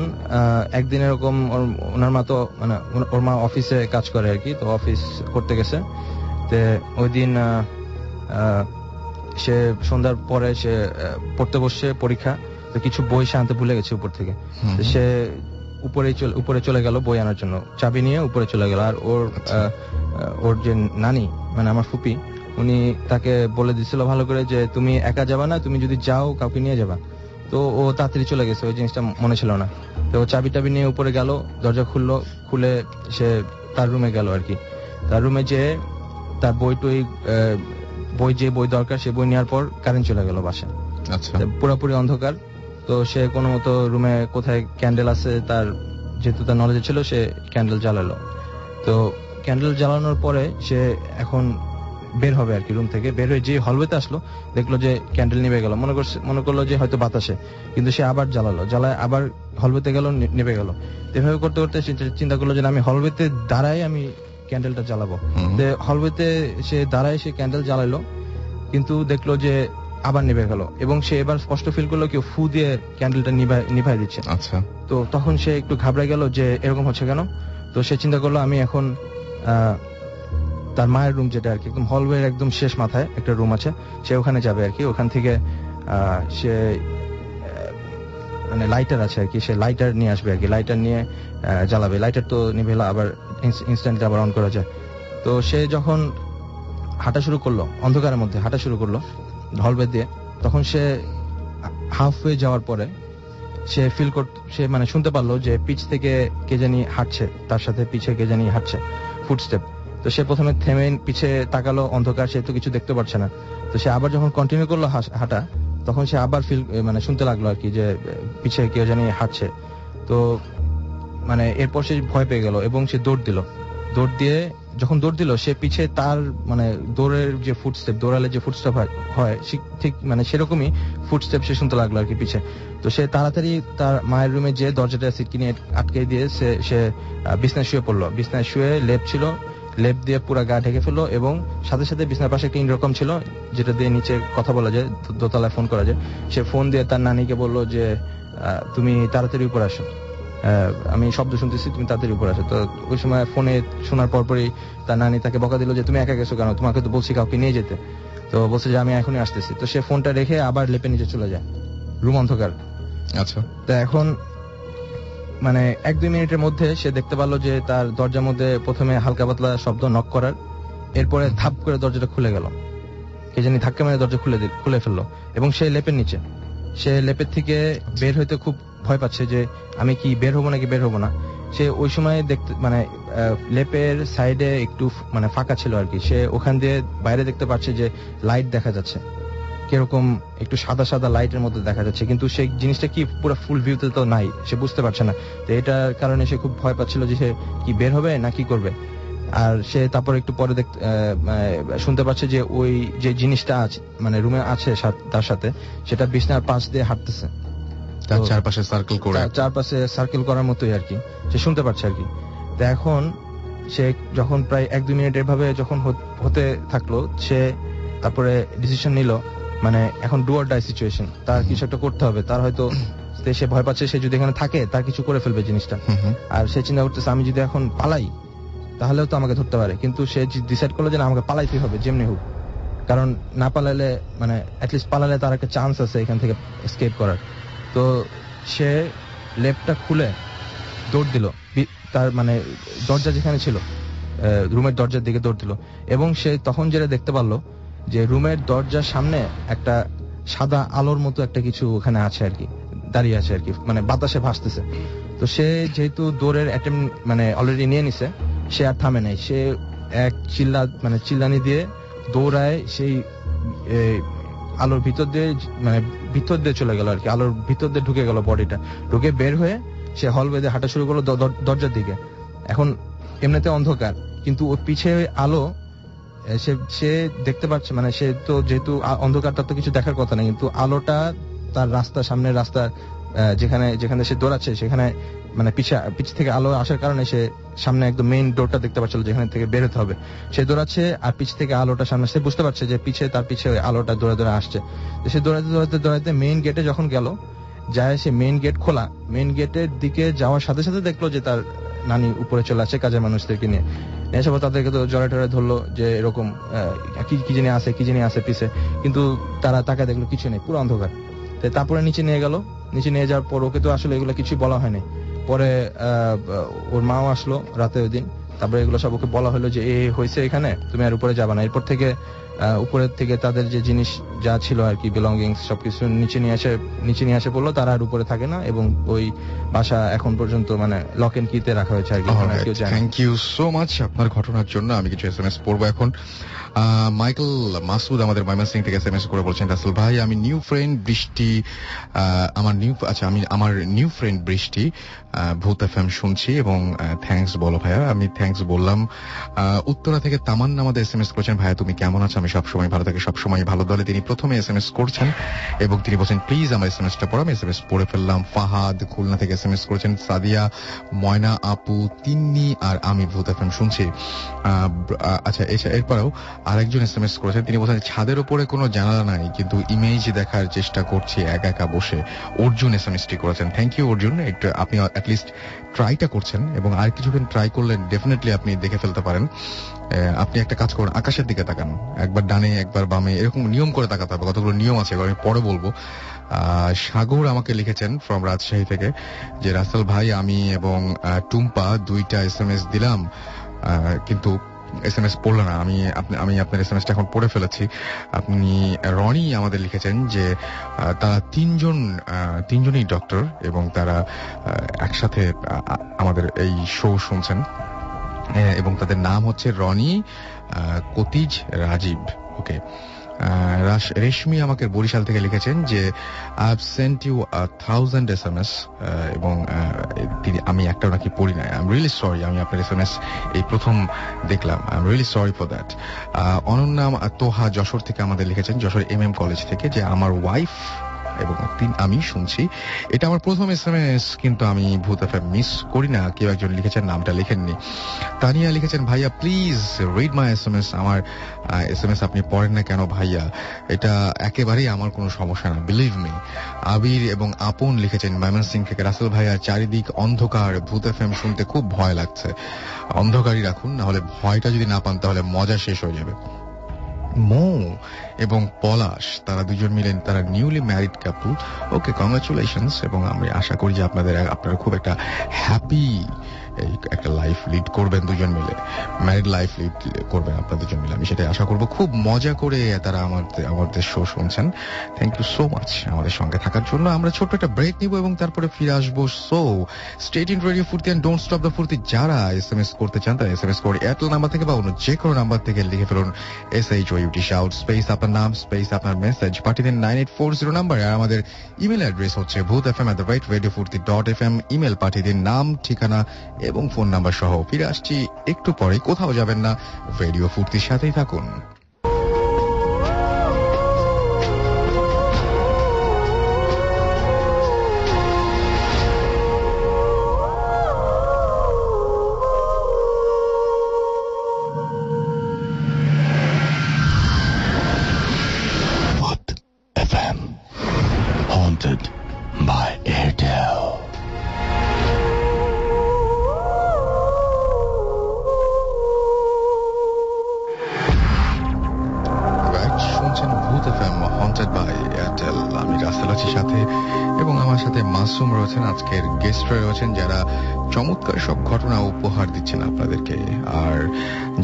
একদিন এরকম ওনার মা তো মানে ওর মা অফিসে কাজ করে আর কি, তো অফিস করতে গেছে। তো ওই দিন সে সন্ধ্যার পরে সে পড়তে বসছে, পরীক্ষা, তো কিছু বই সে আনতে ভুলে গেছে উপর থেকে। সে উপরে চলে গেল বই আনার জন্য, চাবি নিয়ে উপরে চলে গেল। আর ওর যে নানি মানে আমার ফুপি, উনি তাকে বলে দিছিল ভালো করে যে তুমি একা যাবা না, তুমি যদি যাও কাউকে নিয়ে যাবা। তো ও তাড়াতাড়ি চলে গেছে, ওই জিনিসটা মনে ছিল না। তো চাবি নিয়ে উপরে গেল, দরজা খুলে সে তার রুমে গেল আর কি। তার রুমে যে তার বই দরকার সে বই নেওয়ার পর কারেন্ট চলে গেল বাসায়। আচ্ছা। পুরোপুরি অন্ধকার। তো সে কোনো মতো রুমে কোথায় ক্যান্ডেল আছে, তার যেহেতু তার নলেজে ছিল, সে ক্যান্ডেল জ্বালালো। তো ক্যান্ডেল জ্বালানোর পরে সে এখন বের হবে আর কি, রুম থেকে বের হয়ে যে হলওয়েতে আসলো, দেখলো যে ক্যান্ডেল নিভে গেল। মনে করলো যে হয়তো বাতাসে, কিন্তু সে আবার জ্বালায় আবার হলওয়েতে গেল, নিভে গেল। এভাবে করতে করতে সে চিন্তা করলো যে আমি হলওয়েতে দাঁড়াই আমি ক্যান্ডেলটা জ্বালাবো। হলওয়েতে সে দাঁড়ায়, সে ক্যান্ডেল জ্বালালো, কিন্তু দেখলো যে আবার নিভে গেল, এবং সে এবার স্পষ্ট ফিল করলো কেউ ফু দিয়ে ক্যান্ডেলটা নিভাই দিচ্ছে। আচ্ছা। তো তখন সে একটু ঘাবড়ে গেল যে এরকম হচ্ছে কেন। তো সে চিন্তা করলো আমি এখন তার মায়ের রুম যেটা আর কি একদম হলওয়ের একদম শেষ মাথায় একটা রুম আছে, সে ওখানে যাবে আর কি। ওখান থেকে সে মানে লাইটার আছে আর কি, সে লাইটার নিয়ে আসবে আর কি, লাইটার নিয়ে জ্বালাবে। লাইটার তো নিভে আবার ইনস্ট্যান্টলি আবার অন করা যায়। তো সে যখন হাঁটা শুরু করলো, অন্ধকারের মধ্যে হাঁটা শুরু করলো হলওয়ে দিয়ে, তখন সে হাফওয়ে যাওয়ার পরে সে সে মানে শুনতে পারলো যে পিছ থেকে কে জানি হাঁটছে, তার সাথে পিছে কে জানি হাঁটছে, ফুটস্টেপ। তো সে প্রথমে থেমে পিছে তাকালো, অন্ধকার, সে তো কিছু দেখতে পারছে না। তো সে আবার যখন কন্টিনিউ করলো হাঁটা, তখন সে আবার মানে শুনতে লাগলো আর কি যে পিছে কেউ জানি হাঁটছে। তো মানে এরপর সে ভয় পেয়ে গেল এবং সে দৌড় দিল। সে পিছে তার মানে দৌড়ের যে ফুটস্টেপ, দৌড়ালে যে ফুটস্টেপ হয় ঠিক মানে সেরকমই ফুটস্টেপ সে শুনতে লাগলো আর কি পিছে। তো সে তাড়াতাড়ি তার মায়ের রুমে যে দরজাটা সিটকি নিয়ে আটকে দিয়ে সে বিছনায় শুয়ে পড়লো। বিছনায় শুয়ে লেপ ছিল, লেপ দিয়ে পুরো গা ঢেকে ফেললো এবং সাথে সাথে বিছনার পাশে একটা ইন্টারকম ছিল যেটা দিয়ে নিচে কথা বলা যায়, দোতলায় ফোন করা যায়। সে ফোন দিয়ে তার নানিকে বললো যে তুমি তাড়াতাড়ি উপর আসো, আমি শব্দ শুনতেছি, তুমি তাড়াতাড়ি উপর আসো। তো ওই সময় ফোনে শোনার পরপরই তার নানি তাকে বকা দিল যে তুমি একা গেছো কেন, তোমাকে তো বলছি কাউকে নিয়ে যেতে। তো বলছে যে আমি এখনই আসতেছি। তো সে ফোনটা রেখে আবার লেপে নিচে চলে যায়, রুম অন্ধকার। আচ্ছা, তো এখন মানে 1-2 মিনিটের মধ্যে সে দেখতে পারলো যে তার দরজার মধ্যে প্রথমে হালকা পাতলা শব্দ নক করার, এরপরে থাপ করে দরজাটা খুলে গেল, কে জানি ধাক্কা মেরে দরজা খুলে ফেললো এবং সে লেপের নিচে। সে লেপের থেকে বের হইতে খুব ভয় পাচ্ছে যে আমি কি বের হবো নাকি বের হবো না। সে ওই সময় দেখতে মানে লেপের সাইডে একটু মানে ফাঁকা ছিল আর কি, সে ওখান দিয়ে বাইরে দেখতে পাচ্ছে যে লাইট দেখা যাচ্ছে, কিরকম একটু সাদা সাদা লাইটের মধ্যে দেখা যাচ্ছে, কিন্তু সেই জিনিসটা কি পুরো ফুল ভিউতে তো নাই, সে বুঝতে পারছে না। তো এটার কারণে সে খুব ভয় পাচ্ছিল যে সে কি বের হবে না কি করবে। আর সে তারপর একটু পরে শুনতে পাচ্ছে যে ওই যে জিনিসটা আছে মানে রুমে আছে তার সাথে, সেটা বিছনার পাশ দিয়ে হাঁটতেছে, তার চারপাশে সার্কেল করার মতোই আর কি, সে শুনতে পাচ্ছে আর কি। তো এখন সে যখন প্রায় 1-2 মিনিট এভাবে যখন হতে থাকলো, সে তারপরে ডিসিশন নিল মানে এখন ডু অর ডাই সিচুয়েশন, তার কিছু একটা করতে হবে। তার হয়তো সে ভয় পাচ্ছে সে যদি এখানে থাকে তার কিছু করে ফেলবে জিনিসটা। আর সে চিন্তা করতেছে আমি যদি এখন পালাই তাহলেও তো আমাকে ধরতে পারে, কিন্তু সে ডিসাইড করলো যে না, আমাকে পালাইতে হবে যেমনি হোক, কারণ না পালালে মানে অ্যাটলিস্ট পালালে তার একটা চান্স আছে এখান থেকে এসকেপ করার। তো সে লেপটা খুলে দৌড় দিল, তার মানে দরজা যেখানে ছিল রুমের দরজার দিকে দৌড় দিল এবং সে তখন যেটা দেখতে পারলো যে রুমের দরজার সামনে একটা সাদা আলোর মতো একটা কিছু ওখানে আছে আর কি, দাঁড়িয়ে আছে আর কি, মানে বাতাসে ভাসতেছে। তো সে যেহেতু দৌড়ের অ্যাটেম্প মানে অলরেডি নিয়ে নিছে, সে আর থামে নাই, সে এক চিল্লানি দিয়ে দৌড়ায় সেই আলোর ভিতর দিয়ে চলে গেল আর কি, আলোর ভিতর দিয়ে ঢুকে গেল বডিটা, ঢুকে বের হয়ে সে হলওয়েতে হাঁটা শুরু করলো দরজার দিকে। এখন এমনিতে অন্ধকার, কিন্তু ওর পিছে আলো, সে দেখতে পাচ্ছে, মানে সে তো যেহেতু অন্ধকারটা তো কিছু দেখার কথা না, কিন্তু আলোটা তার সামনের রাস্তা যেখানে সে দৌড়াচ্ছে সেখানে মানে পিছ থেকে আলো আসার কারণে সে সামনে একদম মেইন ডোরটা দেখতে পাচ্ছিল যেখানে থেকে বের হতে হবে। সে দৌড়াচ্ছে আর পিছ থেকে আলোটা সামনে, সে বুঝতে পারছে যে তার পিছে আলোটা দৌড়ে আসছে। সে দৌড়াতে মেইন গেটে যখন গেল, যায় সে মেইন গেট খোলা, মেইন গেটের দিকে যাওয়ার সাথে সাথে দেখলো যে তার নানি উপরে চলে আসছে কাজের মানুষদেরকে নিয়ে। এসে তাদেরকে তো জড়ে টড়ে ধরলো যে এরকম কি জানি আছে পিছে, কিন্তু তারা তাকে দেখলো কিছু নেই, পুরো অন্ধকার। তারপরে নিচে নিয়ে গেল, নিচে নিয়ে যাওয়ার পর ওকে তো আসলে এগুলো কিছুই বলা হয়নি। পরে ওর মাও আসলো রাতে ওই দিন, তারপরে এগুলো সব ওকে বলা হলো যে হয়েছে এখানে, তুমি আর উপরে যাবা না। এরপর থেকে উপরের থেকে তাদের যে জিনিস যা ছিল আর কি, বিলঙ্গিংস সবকিছু নিচে নিয়ে আসে বললো, তারা আর উপরে থাকে না এবং ওই বাসা এখন পর্যন্ত মানে লক এন্ড কিতে রাখা হয়েছে আর কি। থ্যাংক ইউ সো মাচ আপনার ঘটনার জন্য। আমি কিছু এসএমএস পড়বো এখন। মাইকেল মাসুদ আমাদের ময়মনসিংহ থেকে এসএমএস করে বলছেন, রাসেল ভাই আমি নিউ ফ্রেন্ড বৃষ্টি আমার নিউ ফ্রেন্ড বৃষ্টি ভূত এফএম শুনছি এবং থ্যাঙ্কস বলো ভাইয়া। আমি থ্যাঙ্কস বললাম। উত্তরা থেকে তামান্না আমাদের এসএমএস করেছেন, ভাইয়া তুমি কেমন আছো? আমি সবসময় ভালো থাকি, সবসময় ভালো দলে। তিনি প্রথমে এসএমএস করছেন এবং তিনি বলছেন প্লিজ আমার এসএমএসটা পড়ো। আমি এসএমএস পড়ে ফেললাম। ফাহাদ খুলনা থেকে এসএমএস করেছেন, সাদিয়া, ময়না আপু, তিন্নি আর আমি ভূত এফএম শুনছি। আচ্ছা, এরপরেও আরেকজন এসএমএস করেছেন, তিনি বলছেন ছাদের উপরে কোনো জানালা নাই কিন্তু ইমেজ দেখার চেষ্টা করছি একা একা বসে। অর্জুন এসএমএসটি করেছেন। থ্যাংক ইউ অর্জুন, একটু আপনি অ্যাটলিস্ট ট্রাইটা করছেন এবং আর কিছুক্ষণ ট্রাই করলে ডেফিনেটলি আপনি দেখে ফেলতে পারেন। আপনি একটা কাজ করুন, আকাশের দিকে তাকান, একবার ডানে একবার বামে, এরকম নিয়ম করে তাকাতে হবে। কতগুলো নিয়ম আছে, এবার আমি পরে বলবো। সাগর আমাকে লিখেছেন ফ্রম রাজশাহী থেকে যে রাসেল ভাই, আমি এবং টুম্পা দুইটা SMS দিলাম, কিন্তু SMS পড়লো না। আমি আপনার SMS টা এখন পড়ে ফেলেছি। আপনি রনি আমাদের লিখেছেন যে তারা তিনজনই ডক্টর এবং তারা একসাথে আমাদের এই শো শুনছেন, এবং তাদের নাম হচ্ছে রনি, কতিজ, রাজীব। ওকে। রেশমি আমাকে বরিশাল থেকে লিখেছেন যে I have sent you 1000 SMS, এবং আমি একটাও নাকি পড়ি নাই। আই এম রিয়েলি সরি, আমি আপনার SMS এই প্রথম দেখলাম। I am really sorry for that. Ananya Toha Jessore থেকে আমাদের লিখেছেন, যশোর MM কলেজ থেকে, যে আমার ওয়াইফ এবং আমি শুনছি। এটা আমার প্রথম SMS, কিন্তু আমি ভূত FM মিস করি না। কেউ একজন লিখেছেন, নামটা লিখেননি। তানিয়া লিখেছেন, ভাইয়া প্লিজ রিড মাই SMS। আমার SMS আপনি পড়েন না কেন ভাইয়া? এটা একেবারেই আমার কোনো সমস্যা না, বিলিভ মি। আবির এবং আপন লিখেছেন ময়মনসিংহ থেকে, রাসেল ভাইয়া চারিদিক অন্ধকার, ভূত FM শুনতে খুব ভয় লাগছে। অন্ধকারই রাখুন, না হলে ভয়টা যদি না পান তাহলে মজা শেষ হয়ে যাবে। মৌ এবং পলাশ, তারা দুজন মিলেন, তারা নিউলি ম্যারিড কাপল। ওকে, কংগ্রাচুলেশনস। এবং আমি আশা করি যে আপনারা খুব একটা হ্যাপি একটা লাইফ লিড করবেন দুজন মিলে, ম্যারিড লাইফ লিড করবেন আপনার দুজন মিলে, আমি সেটাই আশা করবো। খুব মজা করে তারা আমাদের শো শুনছেন। থ্যাংক ইউ সো মাচ আমাদের সঙ্গে থাকার জন্য। আমরা ছোট্ট একটা ব্রেক নিব এবং তারপরে ফিরে আসবো। সো স্টেট ইন রেডিও ফুর্তি এন্ড ডোন্ট স্টপ দ্য ফুর্তি। যারা SMS করতে চান তারা SMS করে এয়ারটেল নাম্বার থেকে বা অন্য যে কোনো নাম্বার থেকে লিখে ফেলুন SHOUT শাউট স্পেস আপনার নাম স্পেস আপনার মেসেজ, পাঠিয়ে দিন 9840 নাম্বারে। আর আমাদের ইমেল অ্যাড্রেস হচ্ছে bhutfm@radiofurti.fm। ইমেল পাঠিয়ে দিন নাম, ঠিকানা এবং ফোন নাম্বার সহ। ফিরে আসছি একটু পরে, কোথাও যাবেন না, রেডিও ফুর্তির সাথেই থাকুন। FM haunted by Airtel. শুনছেন ভূত FM haunted by Airtel। আমি রাসেল আছি সাথে, এবং আমার সাথে মাসুম রয়েছেন, আজকের গেস্ট রয়েছেন, যারা চমৎকার সব ঘটনা উপহার দিচ্ছেন আপনাদেরকে। আর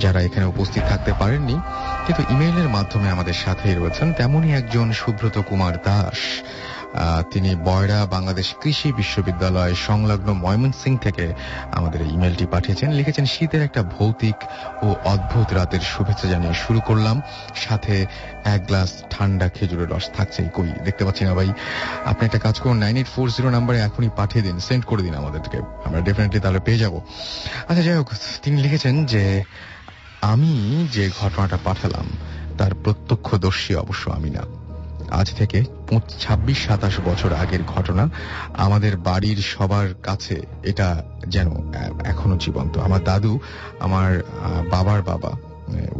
যারা এখানে উপস্থিত থাকতে পারেননি কিন্তু ইমেইলের মাধ্যমে আমাদের সাথেই রয়েছেন, তেমনই একজন সুব্রত কুমার দাস। তিনি বয়রা বাংলাদেশ কৃষি বিশ্ববিদ্যালয় সংলগ্ন ময়মনসিংহ থেকে আমাদের ইমেলটি পাঠিয়েছেন। লিখেছেন, শীতের একটা ভৌতিক ও অদ্ভুত রাতের শুভেচ্ছা জানিয়ে শুরু করলাম, সাথে এক গ্লাস ঠান্ডা খেজুরের রস থাকছেই। কই দেখতে পাচ্ছি না ভাই। আপনি একটা কাজ করুন, 9840 নাম্বারে এখনই পাঠিয়ে দিন, সেন্ড করে দিন আমাদেরকে, আমরা ডেফিনেটলি তাহলে পেয়ে যাব। আচ্ছা, যাই হোক, তিনি লিখেছেন যে আমি যে ঘটনাটা পাঠালাম তার প্রত্যক্ষদর্শী অবশ্য আমি না। আজ থেকে 26-27 বছর আগের ঘটনা। আমাদের বাড়ির সবার কাছে এটা যেন এখনো জীবন্ত। আমার দাদু, আমার বাবার বাবা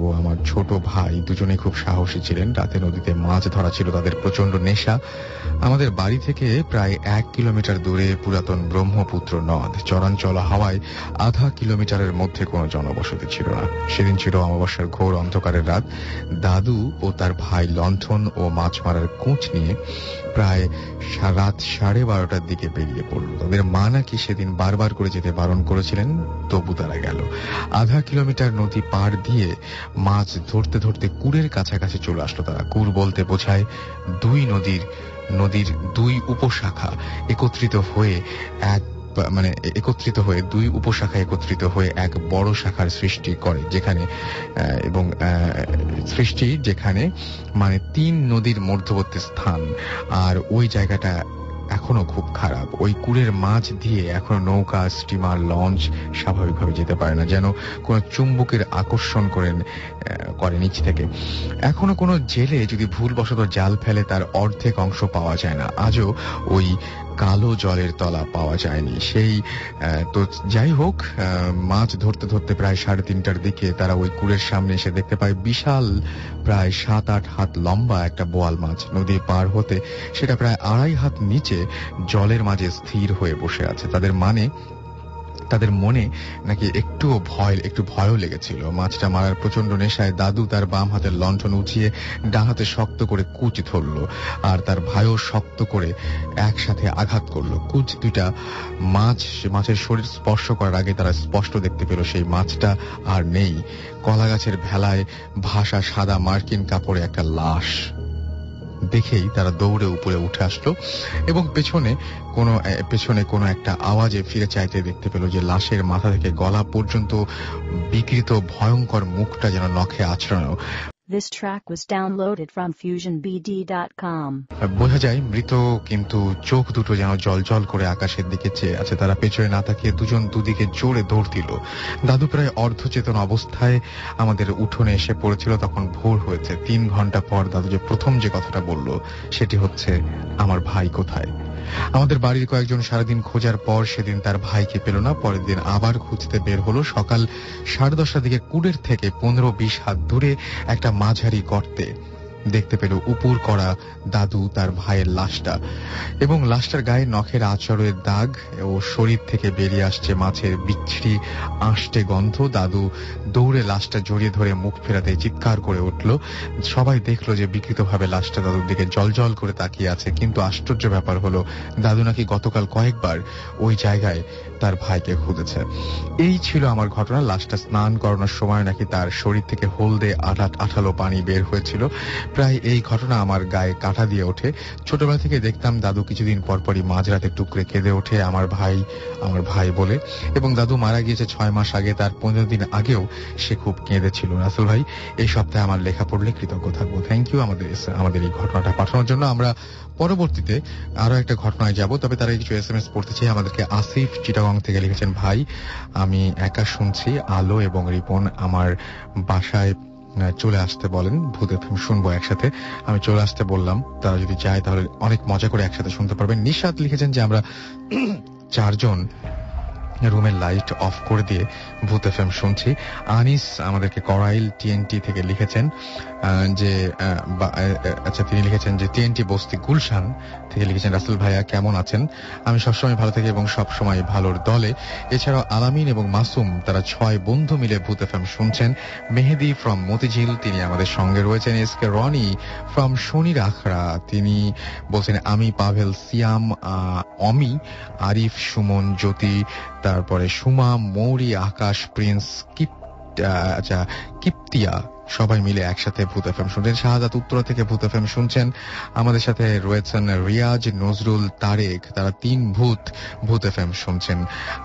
ও আমার ছোট ভাই দুজনেই খুব সাহসী ছিলেন। রাতে নদীতে মাছ ধরা ছিল তাদের প্রচন্ড নেশা। আমাদের বাড়ি থেকে প্রায় 1 কিলোমিটার দূরে পুরাতন ব্রহ্মপুত্র নদ। চরাঞ্চল হওয়ায় আধা কিলোমিটারের মধ্যে কোনো জনবসতি ছিল না। সেদিন ছিল অমাবস্যার ঘোর অন্ধকারের রাত। দাদু ও তার ভাই লণ্ঠন ও মাছ মারার কোঁচ নিয়ে প্রায় রাত 12:30টার দিকে বেরিয়ে পড়ল। তাদের মা নাকি সেদিন বারবার করে যেতে বারণ করেছিলেন, তবু তারা গেল। আধা কিলোমিটার নদী পার দিয়ে মাছ ধরতে ধরতে কুড়ের কাছাকাছি চলে আসলো তারা। কুড় বলতে বোঝায় নদীর দুই উপশাখা একত্রিত হয়ে দুই উপশাখা একত্রিত হয়ে এক বড় শাখার সৃষ্টি করে, যেখানে মানে 3 নদীর মধ্যবর্তী স্থান। আর ওই জায়গাটা এখনো খুব খারাপ। ওই কুড়ের মাছ দিয়ে এখনো নৌকা, স্টিমার, লঞ্চ স্বাভাবিকভাবে যেতে পারে না, যেন কোনো চুম্বকের আকর্ষণ করে নিচ থেকে। এখনো কোনো জেলে যদি ভুলবশত জাল ফেলে তার অর্ধেক অংশ পাওয়া যায় না। আজও ওই কালো জলের তলা পাওয়া যায়নি। তো যাই হোক, মাছ ধরতে ধরতে প্রায় 3:30টার দিকে তারা ওই কুড়ের সামনে এসে দেখতে পায় বিশাল, প্রায় 7-8 হাত লম্বা একটা বোয়াল মাছ। নদী পার হতে সেটা প্রায় 2.5 হাত নিচে জলের মাঝে স্থির হয়ে বসে আছে। তাদের তাদের মনে নাকি একটু ভয়ও লেগেছিল। মাছটা মারার প্রচন্ড নেশায় দাদু তার বাম হাতের লণ্ঠন উঁচিয়ে ডান হাতে শক্ত করে কুচ ধরল, আর তার ভাইও শক্ত করে একসাথে আঘাত করলো। কুচ দুইটা মাছের শরীর স্পর্শ করার আগে তারা স্পষ্ট দেখতে পেল সেই মাছটা আর নেই। কলা গাছের ভেলায় ভাসা সাদা মার্কিন কাপড়ে একটা লাশ। দেখেই তারা দৌড়ে উপরে উঠে আসলো এবং পেছনে কোনো একটা আওয়াজে ফিরে চাইতে দেখতে পেল যে লাশের মাথা থেকে গলা পর্যন্ত বিকৃত ভয়ঙ্কর মুখটা যেন নখে আছড়ানো। This track was downloaded from FusionBD.com. বোঝা যায় মৃত, কিন্তু চোখ দুটো যেন জল করে আকাশের দিকে চেয়ে আছে। তারা পেছনে না তাকিয়ে দুজন দুদিকে জোরে দৌড় দিল। দাদু প্রায় অর্ধচেতন অবস্থায় আমাদের উঠোনে এসে পড়েছিল। তখন ভোর হয়েছে। 3 ঘন্টা পর দাদু প্রথম যে কথাটা বলল সেটি হচ্ছে, আমার ভাই কোথায়? আমাদের বাড়ির কয়েকজন সারাদিন খোঁজার পর সেদিন তার ভাইকে পেল না। পরের দিন আবার খুঁজতে বের হলো। সকাল 10:30টার দিকে কুড়ের থেকে 15-20 হাত দূরে একটা মাঝারি গর্তে দেখতে পেল উপুর করা দাদু তার ভাইয়ের লাশটা, এবং লাশটার গায়ে নখের আঁচড়ের দাগ ও শরীর থেকে বেরিয়ে আসছে মাছের বিচ্ছিরি আঁশটে গন্ধ। দাদু দৌড়ে লাশটা জড়িয়ে ধরে মুখ ফেরাতে চিৎকার করে উঠল। সবাই দেখলো যে বিকৃতভাবে লাশটা দাদুর দিকে জল করে তাকিয়ে আছে। কিন্তু আশ্চর্য ব্যাপার হলো, দাদু নাকি গতকাল কয়েকবার ওই জায়গায় তার ভাইকে খুঁজেছে। এই ছিল আমার ঘটনা। লাশটা স্নান করানোর সময় নাকি তার শরীর থেকে হলদে আঠালো পানি বের হয়েছিল। প্রায় এই ঘটনা আমার গায়ে কাঁটা দিয়ে ওঠে। ছোটবেলা থেকে দেখতাম দাদু কিছুদিন পরপরই মাঝরাতে টুকরে কেঁদে ওঠে আমার ভাই বলে, এবং দাদু মারা গিয়েছে 6 মাস আগে। তার 15 দিন আগেও সে খুব কেঁদেছিল। রাসেল ভাই, এই সপ্তাহে আমার লেখা পড়লে কৃতজ্ঞ থাকবো। থ্যাংক ইউ আমাদের এই ঘটনাটা পাঠানোর জন্য। আমরা পরবর্তীতে আরো একটা ঘটনায় যাব, তবে তারা কিছু SMS পড়তে চাই। আমাদেরকে আসিফ চিটাগং থেকে লিখেছেন, ভাই আমি একা শুনছি, আলো এবং রিপন আমার বাসায় চলে আসতে বলেন, ভূত এফএম শুনবো একসাথে। আমি চলে আসতে বললাম, তারা যদি চায় তাহলে অনেক মজা করে একসাথে শুনতে পারবেন। নিশাত লিখেছেন যে আমরা 4 জন রুমের লাইট অফ করে দিয়ে ভূত এফএম শুনছি। আনিস আমাদেরকে করাইল টিএনটি থেকে লিখেছেন যে তিনি লিখেছেন যে টিএনটি বস্তি গুলশান থেকে লিখেছেন, রাসেল ভাইয়া কেমন আছেন? আমি সবসময় ভালো থাকি এবং সবসময় ভালোর দলে। এছাড়াও আলামিন এবং মাসুম তারা 6 বন্ধু মিলে ভূত এফএম শুনছেন। মেহেদি ফ্রম মতিঝিল তিনি আমাদের সঙ্গে রয়েছেন। এসকে রনি ফ্রম শনির আখড়া তিনি বলছেন, আমি পাভেল, সিয়াম, অমি, আরিফ, সুমন, জ্যোতি, তারপরে সুমা, মৌরি, আকাশ, প্রিন্স, কিপ্তিয়া সবাই মিলে একসাথে ভূত এফএম শুনছেন। শাহাদাত উত্তরা থেকে ভূত এফএম শুনছেন। আমাদের সাথে রয়েছেন রিয়াজ, নজরুল, তারেক, তারা 3 ভূত এফএম শুনছেন।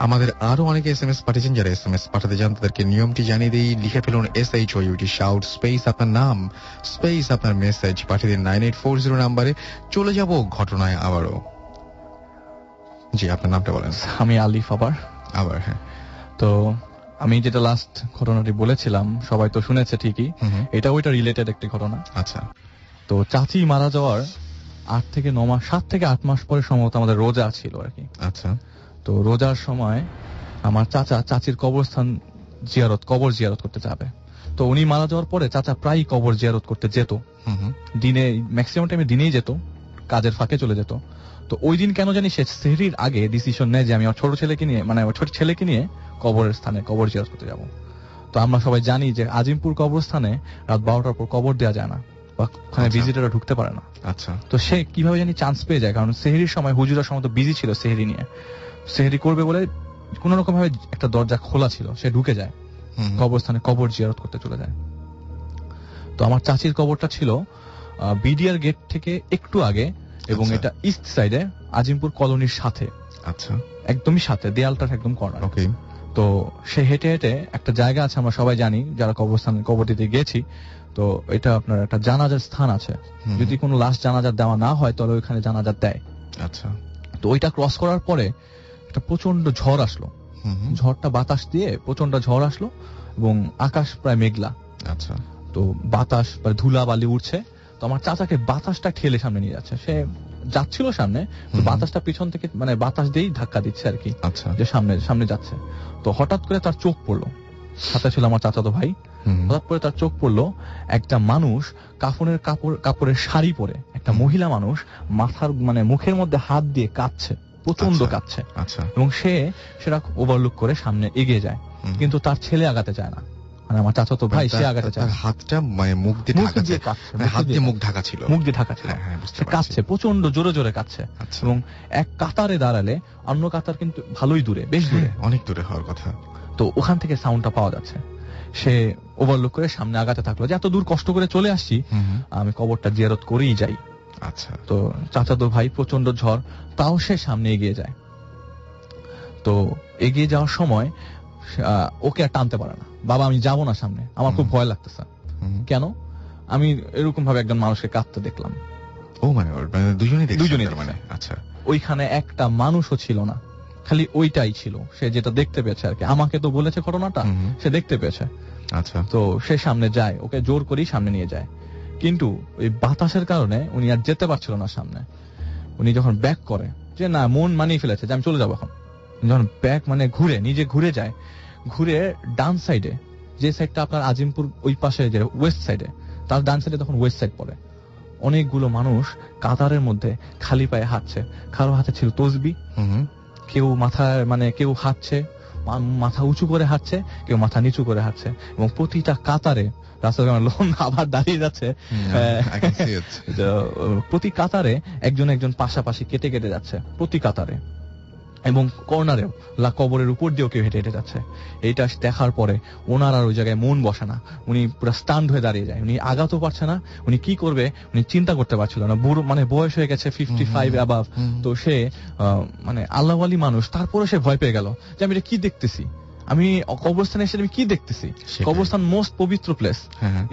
আমাদের আরো অনেকে SMS পাঠিয়েছেন। যারা SMS পাঠাতে চান তাদেরকে নিয়মটি জানিয়ে দিই। লিখে ফেলুন SHOUT শাউট স্পেস আপনার নাম স্পেস আপনার মেসেজ পাঠিয়ে দিন 9840 নাম্বারে। চলে যাব ঘটনায় আবারও। জি, আপনার নামটা বলেন। আমি আলিফ আবার হ্যাঁ। তো আমি যেটা লাস্ট ঘটনাটি বলেছিলাম সবাই তো শুনেছে ঠিকই, এটা ওইটা রিলেটেড একটি ঘটনা। আচ্ছা, তো চাচি মারা যাওয়ার 7 থেকে 8 মাস পরে সম্ভবত আমাদের রোজা ছিল আর কি। আচ্ছা, তো রোজার সময় আমার চাচির কবর জিয়ারত করতে যাবে। তো উনি মারা যাওয়ার পরে চাচা প্রায় কবর জিয়ারত করতে যেত। দিনে ম্যাক্সিমাম টাইমে দিনেই যেত, কাজের ফাঁকে চলে যেত। তো ওই দিন কেন জানি সে সেহরির আগে ডিসিশন নেয় যে আমি আমার ছোট ছেলেকে নিয়ে কবরের স্থানে কবর জিয়ারত করতে যাব। তো আমরা সবাই জানি যে আজিমপুর কবরস্থানে রাত 12টার পর কবর দেওয়া যায় না, বা ওখানে ভিজিটররা ঢুকতে পারে না। আচ্ছা, তো সে কিভাবে জানি চান্স পেয়ে যায়, কারণ সেহরির সময় হুজুরা সম্ভবত বিজি ছিল সেহরি নিয়ে, সেহরি করবে বলে কোন রকম ভাবে একটা দরজা খোলা ছিল, সে ঢুকে যায় কবরস্থানে, কবর জিয়ারত করতে চলে যায়। তো আমার চাচির কবরটা ছিল বিডিআর গেট থেকে একটু আগে, এবং এটা ইস্ট সাইডে আজিমপুর কলোনির সাথে। আচ্ছা, একদমই সাথে, দেয়ালটার একদম কর্নার। ওকে। তো সে হেঁটে হেঁটে একটা জায়গা আছে, আমরা সবাই জানি যারা কবর দিতে গেছি। তো এটা আপনার একটা জানাজার স্থান আছে, যদি কোনো লাশ জানাজার দেওয়া না হয় তাহলে ওইখানে জানাজার দেয়। আচ্ছা, তো ওইটা ক্রস করার পরে একটা প্রচন্ড ঝড় আসলো। ঝড়টা বাতাস দিয়ে প্রচন্ড ঝড় আসলো এবং আকাশ প্রায় মেঘলা। আচ্ছা, তো বাতাস প্রায় ধুলা বালি উঠছে। তো আমার চাচাকে বাতাসটা ঠেলে সামনে নিয়ে যাচ্ছে, সে যাচ্ছিল সামনে, তো বাতাসটা পিছন থেকে মানে বাতাস দিয়েই ধাক্কা দিচ্ছে আর কি, যে সামনে যাচ্ছে। তো হঠাৎ করে তার চোখ পড়লো, সাথে ছিল আমার চাচাতো ভাই। হঠাৎ করে তার চোখ পড়লো একটা মানুষ কাপড়ের শাড়ি পরে, একটা মহিলা মানুষ মাথার মুখের মধ্যে হাত দিয়ে কাঁদছে। প্রচন্ড আচ্ছা, কাঁদছে। আচ্ছা। এবং সে সেটা ওভারলুক করে সামনে এগিয়ে যায়, কিন্তু তার ছেলে আগাতে চায় না, মানে আমার চাচাতো ভাই, সে আগাতে চায় তার না। হাতটা মানে মুখ দিয়ে মুখ ঢাকা দিয়ে ছিল। কাঁদছে, মানে হাত দিয়ে মুখ ঢাকা ছিল। মুখ দিয়ে ঢাকা ছিল। হ্যাঁ, হ্যাঁ, বুঝতে সে পারছি। কাঁদছে, প্রচন্ড জোরে জোরে কাঁদছে। আচ্ছা। এবং এক কাতারে দাঁড়ালে অন্য কাতার কিন্তু ভালোই দূরে, বেশ দূরে, অনেক দূরে হওয়ার কথা। তো ওখান থেকে সাউন্ডটা পাওয়া যাচ্ছে। সে ওভারলুক করে সামনে আগাতে থাকলো, যে এত দূর কষ্ট করে চলে আসছি, আমি কবরটা জিয়ারত করেই যাই। আচ্ছা। তো চাচাতো ভাই, প্রচন্ড ঝড়, তাও সে সামনে এগিয়ে যায়। তো এগিয়ে যাওয়ার সময় ওকে আর টানতে পারে না। বাবা আমি যাব না সামনে, আমার খুব ভয় লাগতেছে। কেন? আমি এরকম ভাবে একজন মানুষকে কাঁদতে দেখলাম। ও মানে দুজনেই দুজনেই মানে। আচ্ছা। ওইখানে একটা মানুষও ছিল না, খালি ওইটাই ছিল, সে যেটা দেখতে পেয়েছে আর কি। আমাকে তো বলেছে ঘটনাটা, সে দেখতে পেয়েছে। আচ্ছা। তো সে সামনে যায়, ওকে জোর করেই সামনে নিয়ে যায়, কিন্তু ওই বাতাসের কারণে উনি আর যেতে পারছিল না সামনে। উনি যখন ব্যাক করে, যে না, মন মানিয়ে ফেলেছে যে আমি চলে যাবো এখন, যখন ব্যাক মানে ঘুরে, নিজে ঘুরে যায়, ঘুরে ডান সাইডে, যে সাইডটা আপনার আজিমপুর ওই পাশে, যে ওয়েস্ট সাইডে, তার ডান সাইডে তখন ওয়েস্ট সাইড পড়ে। অনেকগুলো মানুষ কাতারের মধ্যে খালি পায়ে হাঁটছে, কারো হাতে ছিল তসবি, কেউ মাথায় মানে কেউ হাঁটছে, মাথা উঁচু করে হাঁটছে, কেউ মাথা নিচু করে হাঁটছে, এবং প্রতিটা কাতারে রাস্তা লোন আবার দাঁড়িয়ে যাচ্ছে, প্রতি কাতারে একজন একজন পাশাপাশি কেটে কেটে যাচ্ছে, প্রতি কাতারে, এবং কর্নারেও কবরের উপর দিয়েও কেউ হেঁটে হেঁটে যাচ্ছে। এইটা দেখার পরে ওনার আর ওই জায়গায় মন বসে না, উনি পুরো স্টান্ড হয়ে দাঁড়িয়ে যায়। উনি আগাতেও পারছে না, উনি কি করবে উনি চিন্তা করতে পারছিল না। বুড়ো মানে বয়স হয়ে গেছে 55 অ্যাবাভ। তো সে মানে আল্লাহওয়ালি মানুষ, তারপরে সে ভয় পেয়ে গেল যে আমি এটা কি দেখতেছি, আমি কবরস্থানে এসে আমি কি দেখতেছি। কবরস্থান মোস্ট পবিত্র প্লেস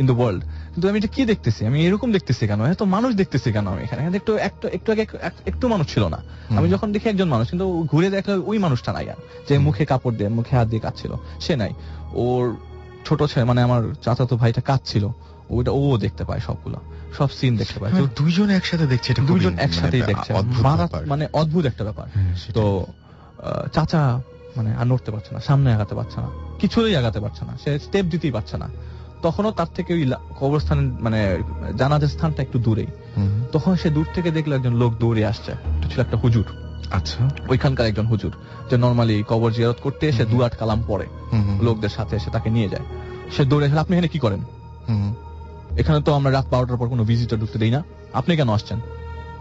ইন দ্য ওয়ার্ল্ড, কিন্তু আমি এটা কি দেখতেছি, আমি এরকম দেখতেছি কেন, এত মানুষ দেখতেছি কেন আমি এখানে? একটু একটু আগে একটু মানুষ ছিল না, আমি যখন দেখি একজন মানুষ, কিন্তু ঘুরে দেখলে ওই মানুষটা নাই আর, যে মুখে কাপড় দিয়ে মুখে হাত দিয়ে কাঁদছিল, সে নাই। ওর ছোট ছেলে মানে আমার চাচাতো ভাইটা কাঁদছিল, ওইটা ও দেখতে পায়, সবগুলো সব সিন দেখতে পায়। দুইজন একসাথে দেখছে, দুইজন একসাথেই দেখছে, মানে অদ্ভুত একটা ব্যাপার। তো চাচা মানে আর নড়তে পারছে না, সামনে আগাতে পারছে না, কিছুই আগাতে পারছে না, সে স্টেপ দিতেই পারছে না। তখনও তার থেকে ওই কবরস্থান মানে জানাজার স্থানটা একটু দূরেই, তখন সে দূর থেকে দেখলো একজন লোক দৌড়ে আসছে, ছিল একটা হুজুর। আচ্ছা। ওইখানকার একজন হুজুর, যে নরমালি কবর জিয়ারত করতে এসে 2-8 কালাম পড়ে, লোকদের সাথে এসে তাকে নিয়ে যায়। সে দৌড়ে আসলে, আপনি এখানে কি করেন? এখানে তো আমরা রাত 12টার পর কোনো ভিজিটর ঢুকতে দেই না, আপনি কেন আসছেন?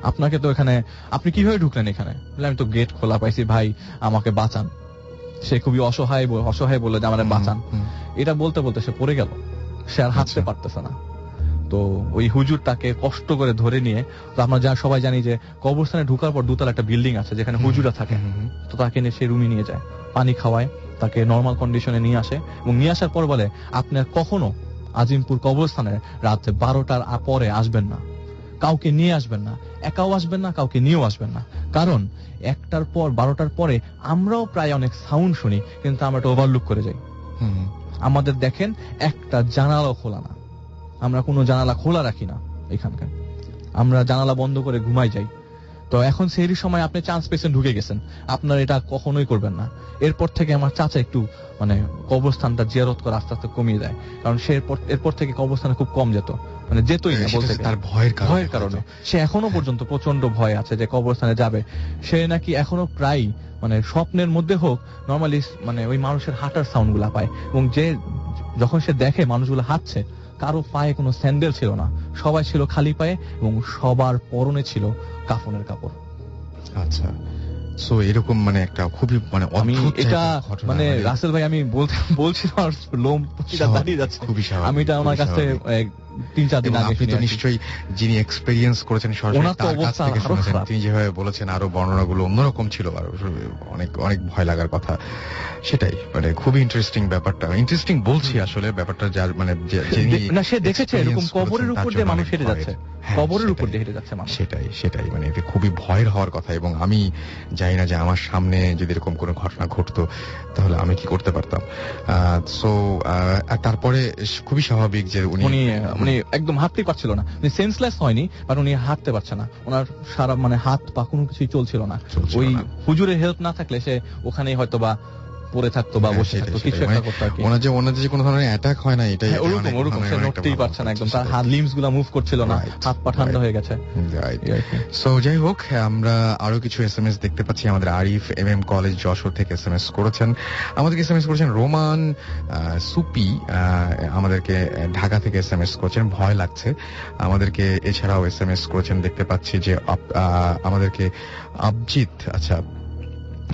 আপনাকে তো এখানে, আপনি কিভাবে ঢুকলেন এখানে? আমি তো গেট খোলা পাইছি, ভাই আমাকে বাঁচান। সে খুবই অসহায় বলে যে আমাদের বাঁচান। এটা বলতে বলতে সে পড়ে গেল, সে আর হাঁটতে পারতেছে না। তো ওই হুজুর তাকে কষ্ট করে ধরে নিয়ে, তো আমরা যা সবাই জানি যে কবরস্থানে ঢোকার পর 2তলা একটা বিল্ডিং আছে যেখানে হুজুরা থাকে, তো তাকে নিয়ে সে রুমে নিয়ে যায়, পানি খাওয়ায়, তাকে নর্মাল কন্ডিশনে নিয়ে আসে, এবং নিয়ে আসার পর বলে আপনি কখনো আজিমপুর কবরস্থানে রাত 12টার পরে আসবেন না, কাউকে নিয়ে আসবেন না, একাও আসবেন না, কাউকে নিয়েও আসবেন না, কারণ 1টার পর 12টার পরে আমরাও প্রায় অনেক সাউন্ড শুনি, কিন্তু আমরা এটা ওভারলুক করে যাই। আমাদের দেখেন একটা জানালাও খোলা না, আমরা কোনো জানালা খোলা রাখি না এখানকার, আমরা জানালা বন্ধ করে ঘুমাই যাই। তো এখন সেই সময় আপনি চান্স পেয়েছেন, ঢুকে গেছেন, আপনার এটা কখনোই করবেন না। এরপর থেকে আমার চাচা একটু মানে কবরস্থানটা জিয়ারত করে আস্তে আস্তে কমিয়ে দেয়, কারণ সে এরপর থেকে কবরস্থানে খুব কম যেত, মানে যেতই না, বলতে তার ভয়ের কারণে সে এখনো পর্যন্ত প্রচন্ড ভয় আছে যে কবরস্থানে যাবে। সে নাকি এখনো প্রায় মানে স্বপ্নের মধ্যে হোক নরমালি মানে ওই মানুষের হাঁটার সাউন্ড গুলা পায়, এবং যে যখন সে দেখে মানুষগুলো হাঁটছে, কারো পায়ে কোনো স্যান্ডেল ছিল না, সবাই ছিল খালি পায়ে, এবং সবার পরনে ছিল কাফনের কাপড়। আচ্ছা, সো এরকম মানে একটা খুবই মানে অদ্ভুত এটা মানে রাসেল ভাই আমি বলছিলাম লোম দাঁড়িয়ে যাচ্ছে, আমি এটা আমার কাছে 3-4 দিন আগে আপনি তো নিশ্চয়ই যিনি এক্সপেরিয়েন্স করেছেন সরাসরি তার কাছ থেকে শুনেছেন, তিনি যেভাবে বলেছেন আরো বর্ণনাগুলো অন্যরকম ছিল, আর অনেক অনেক ভয় লাগার কথা। সেটাই মানে খুবই ইন্টারেস্টিং ব্যাপারটা, ইন্টারেস্টিং বলছি আসলে ব্যাপারটা, যার মানে না সে দেখেছে এরকম কবরের উপর দিয়ে মানুষ হেঁটে যাচ্ছে, কবরের উপর দিয়ে হেঁটে যাচ্ছে মানুষ, সেটাই মানে এটা খুবই ভয়ের হওয়ার কথা। এবং আমি জানি না যে আমার সামনে যদি এরকম কোনো ঘটনা ঘটতো তাহলে আমি কি করতে পারতাম। সো তারপরে খুবই স্বাভাবিক যে উনি একদম হাঁটতেই পারছিল না, উনি সেন্সলেস হয়নি, বাট উনি হাঁটতে পারছে না, ওনার সারা মানে হাত পা কোনো কিছুই চলছিল না। ওই হুজুরের হেল্প না থাকলে সে ওখানেই হয়তো বা পড়ে থাকতো বা বসে থাকতো, কিছু একটা করতো আর কি। ওনার যে কোনো ধরনের অ্যাটাক হয় না, এটাই ওরকম সে নড়তেই পারছে না, একদম তার লিমস গুলা মুভ করছিল না, হাত পা ঠান্ডা হয়ে গেছে। সো যাই হোক, আমরা আরো কিছু এসএমএস দেখতে পাচ্ছি। আমাদের আরিফ MM কলেজ যশোর থেকে এসএমএস করেছেন, আমাদেরকে এসএমএস করেছেন। রোমান সুপি আমাদেরকে ঢাকা থেকে এসএমএস করেছেন, ভয় লাগছে আমাদেরকে। এছাড়াও এসএমএস করেছেন দেখতে পাচ্ছি যে আমাদেরকে আবজিৎ, আচ্ছা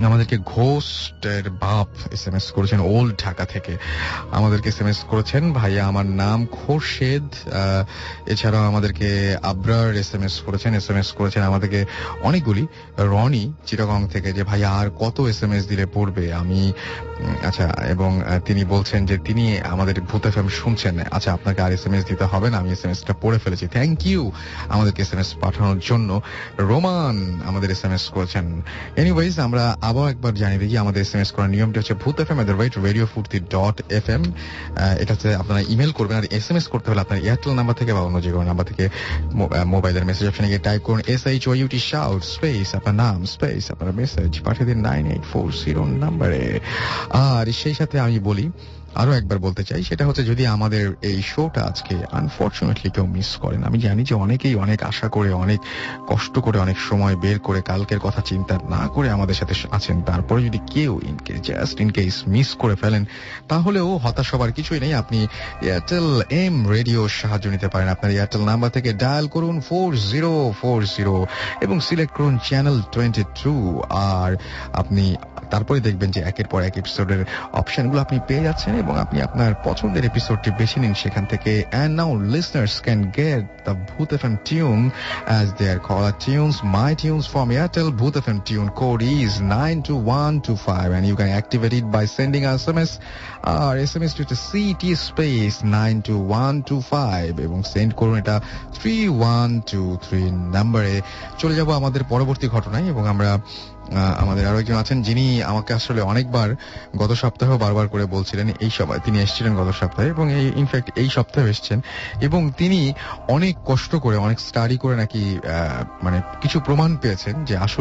আমাদেরকে ঘোষের বাপ এসএমএস করেছেন ওল্ড ঢাকা থেকে, আমাদেরকে এসএমএস করেছেন ভাইয়া আমার নাম খোরশেদ। এছাড়াও আমাদেরকে আবরার এসএমএস করেছেন আমাদেরকে অনেকগুলি। রনি চিটাগং থেকে যে ভাইয়া আর কত এসএমএস দিলে পড়বে আমি, আচ্ছা, এবং তিনি বলছেন যে তিনি আমাদের ভূত এফএম শুনছেন। আচ্ছা, আপনাকে আর এসএমএস দিতে হবে না, আমি এসএমএসটা পড়ে ফেলেছি। থ্যাংক ইউ আমাদেরকে এসএমএস পাঠানোর জন্য। রোমান আমাদের এসএমএস করেছেন। এনিওয়েজ, আমরা আবার একবার জানিয়ে দিই আমাদের এসএমএস করার নিয়মটি হচ্ছে bhuthfm@radiofurti.fm। এটাতে আপনারা ইমেল করবেন, আর এসএমএস করতে হলে আপনার এয়ারটেল নাম্বার থেকে বা অন্য যে কোনো নাম্বার থেকে মোবাইলের মেসেজ অপশনে গিয়ে টাইপ করুন SHOUT শাউট স্পেস আপনার নাম স্পেস আপনার মেসেজ পাঠিয়ে দিন 9840 নাম্বারে। আর সেই সাথে আমি বলি, আরো একবার বলতে চাই, সেটা হচ্ছে যদি আমাদের এই শোটা আজকে আনফরচুনেটলি কেউ মিস করেন, আমি জানি যে অনেকেই অনেক আশা করে, অনেক কষ্ট করে, অনেক সময় বের করে, কালকের কথা চিন্তা না করে আমাদের সাথে আছেন, তারপরে যদি কেউ জাস্ট ইন কেস মিস করে ফেলেন, তাহলেও হতাশ হবার কিছুই নেই। আপনি এয়ারটেল এম রেডিওর সাহায্য নিতে পারেন। আপনার এয়ারটেল নাম্বার থেকে ডায়াল করুন 4040 এবং সিলেক্ট করুন চ্যানেল 22, আর আপনি তারপরে দেখবেন যে একের পর এক এপিসোডের অপশনগুলো আপনি পেয়ে যাচ্ছেন এবং আপনি আপনার পছন্দের এপিসোডটি বেছে নিন সেখান থেকে। And now listeners can get the Booth FM tune as their caller tunes, my tunes from Airtel. Booth FM tune code is 92125 and you can activate it by sending an SMS or SMS to the CT space 92125 এবং send করুন এটা 3123 নম্বরে। চলে যাব আমাদের পরবর্তী ঘটনায়, এবং আমাদের আরো একজন আছেন যিনি আমাকে আসলে অনেকবার গত সপ্তাহেও বারবার করে বলছিলেন, তিনি এসেছিলেন গত সপ্তাহে এবং ইনফ্যাক্ট এই সপ্তাহে এসেছেন, এবং তিনি অনেক কষ্ট করে, অনেক স্টাডি করে নাকি মানে কিছু প্রমাণ পেয়েছেন যে আসলে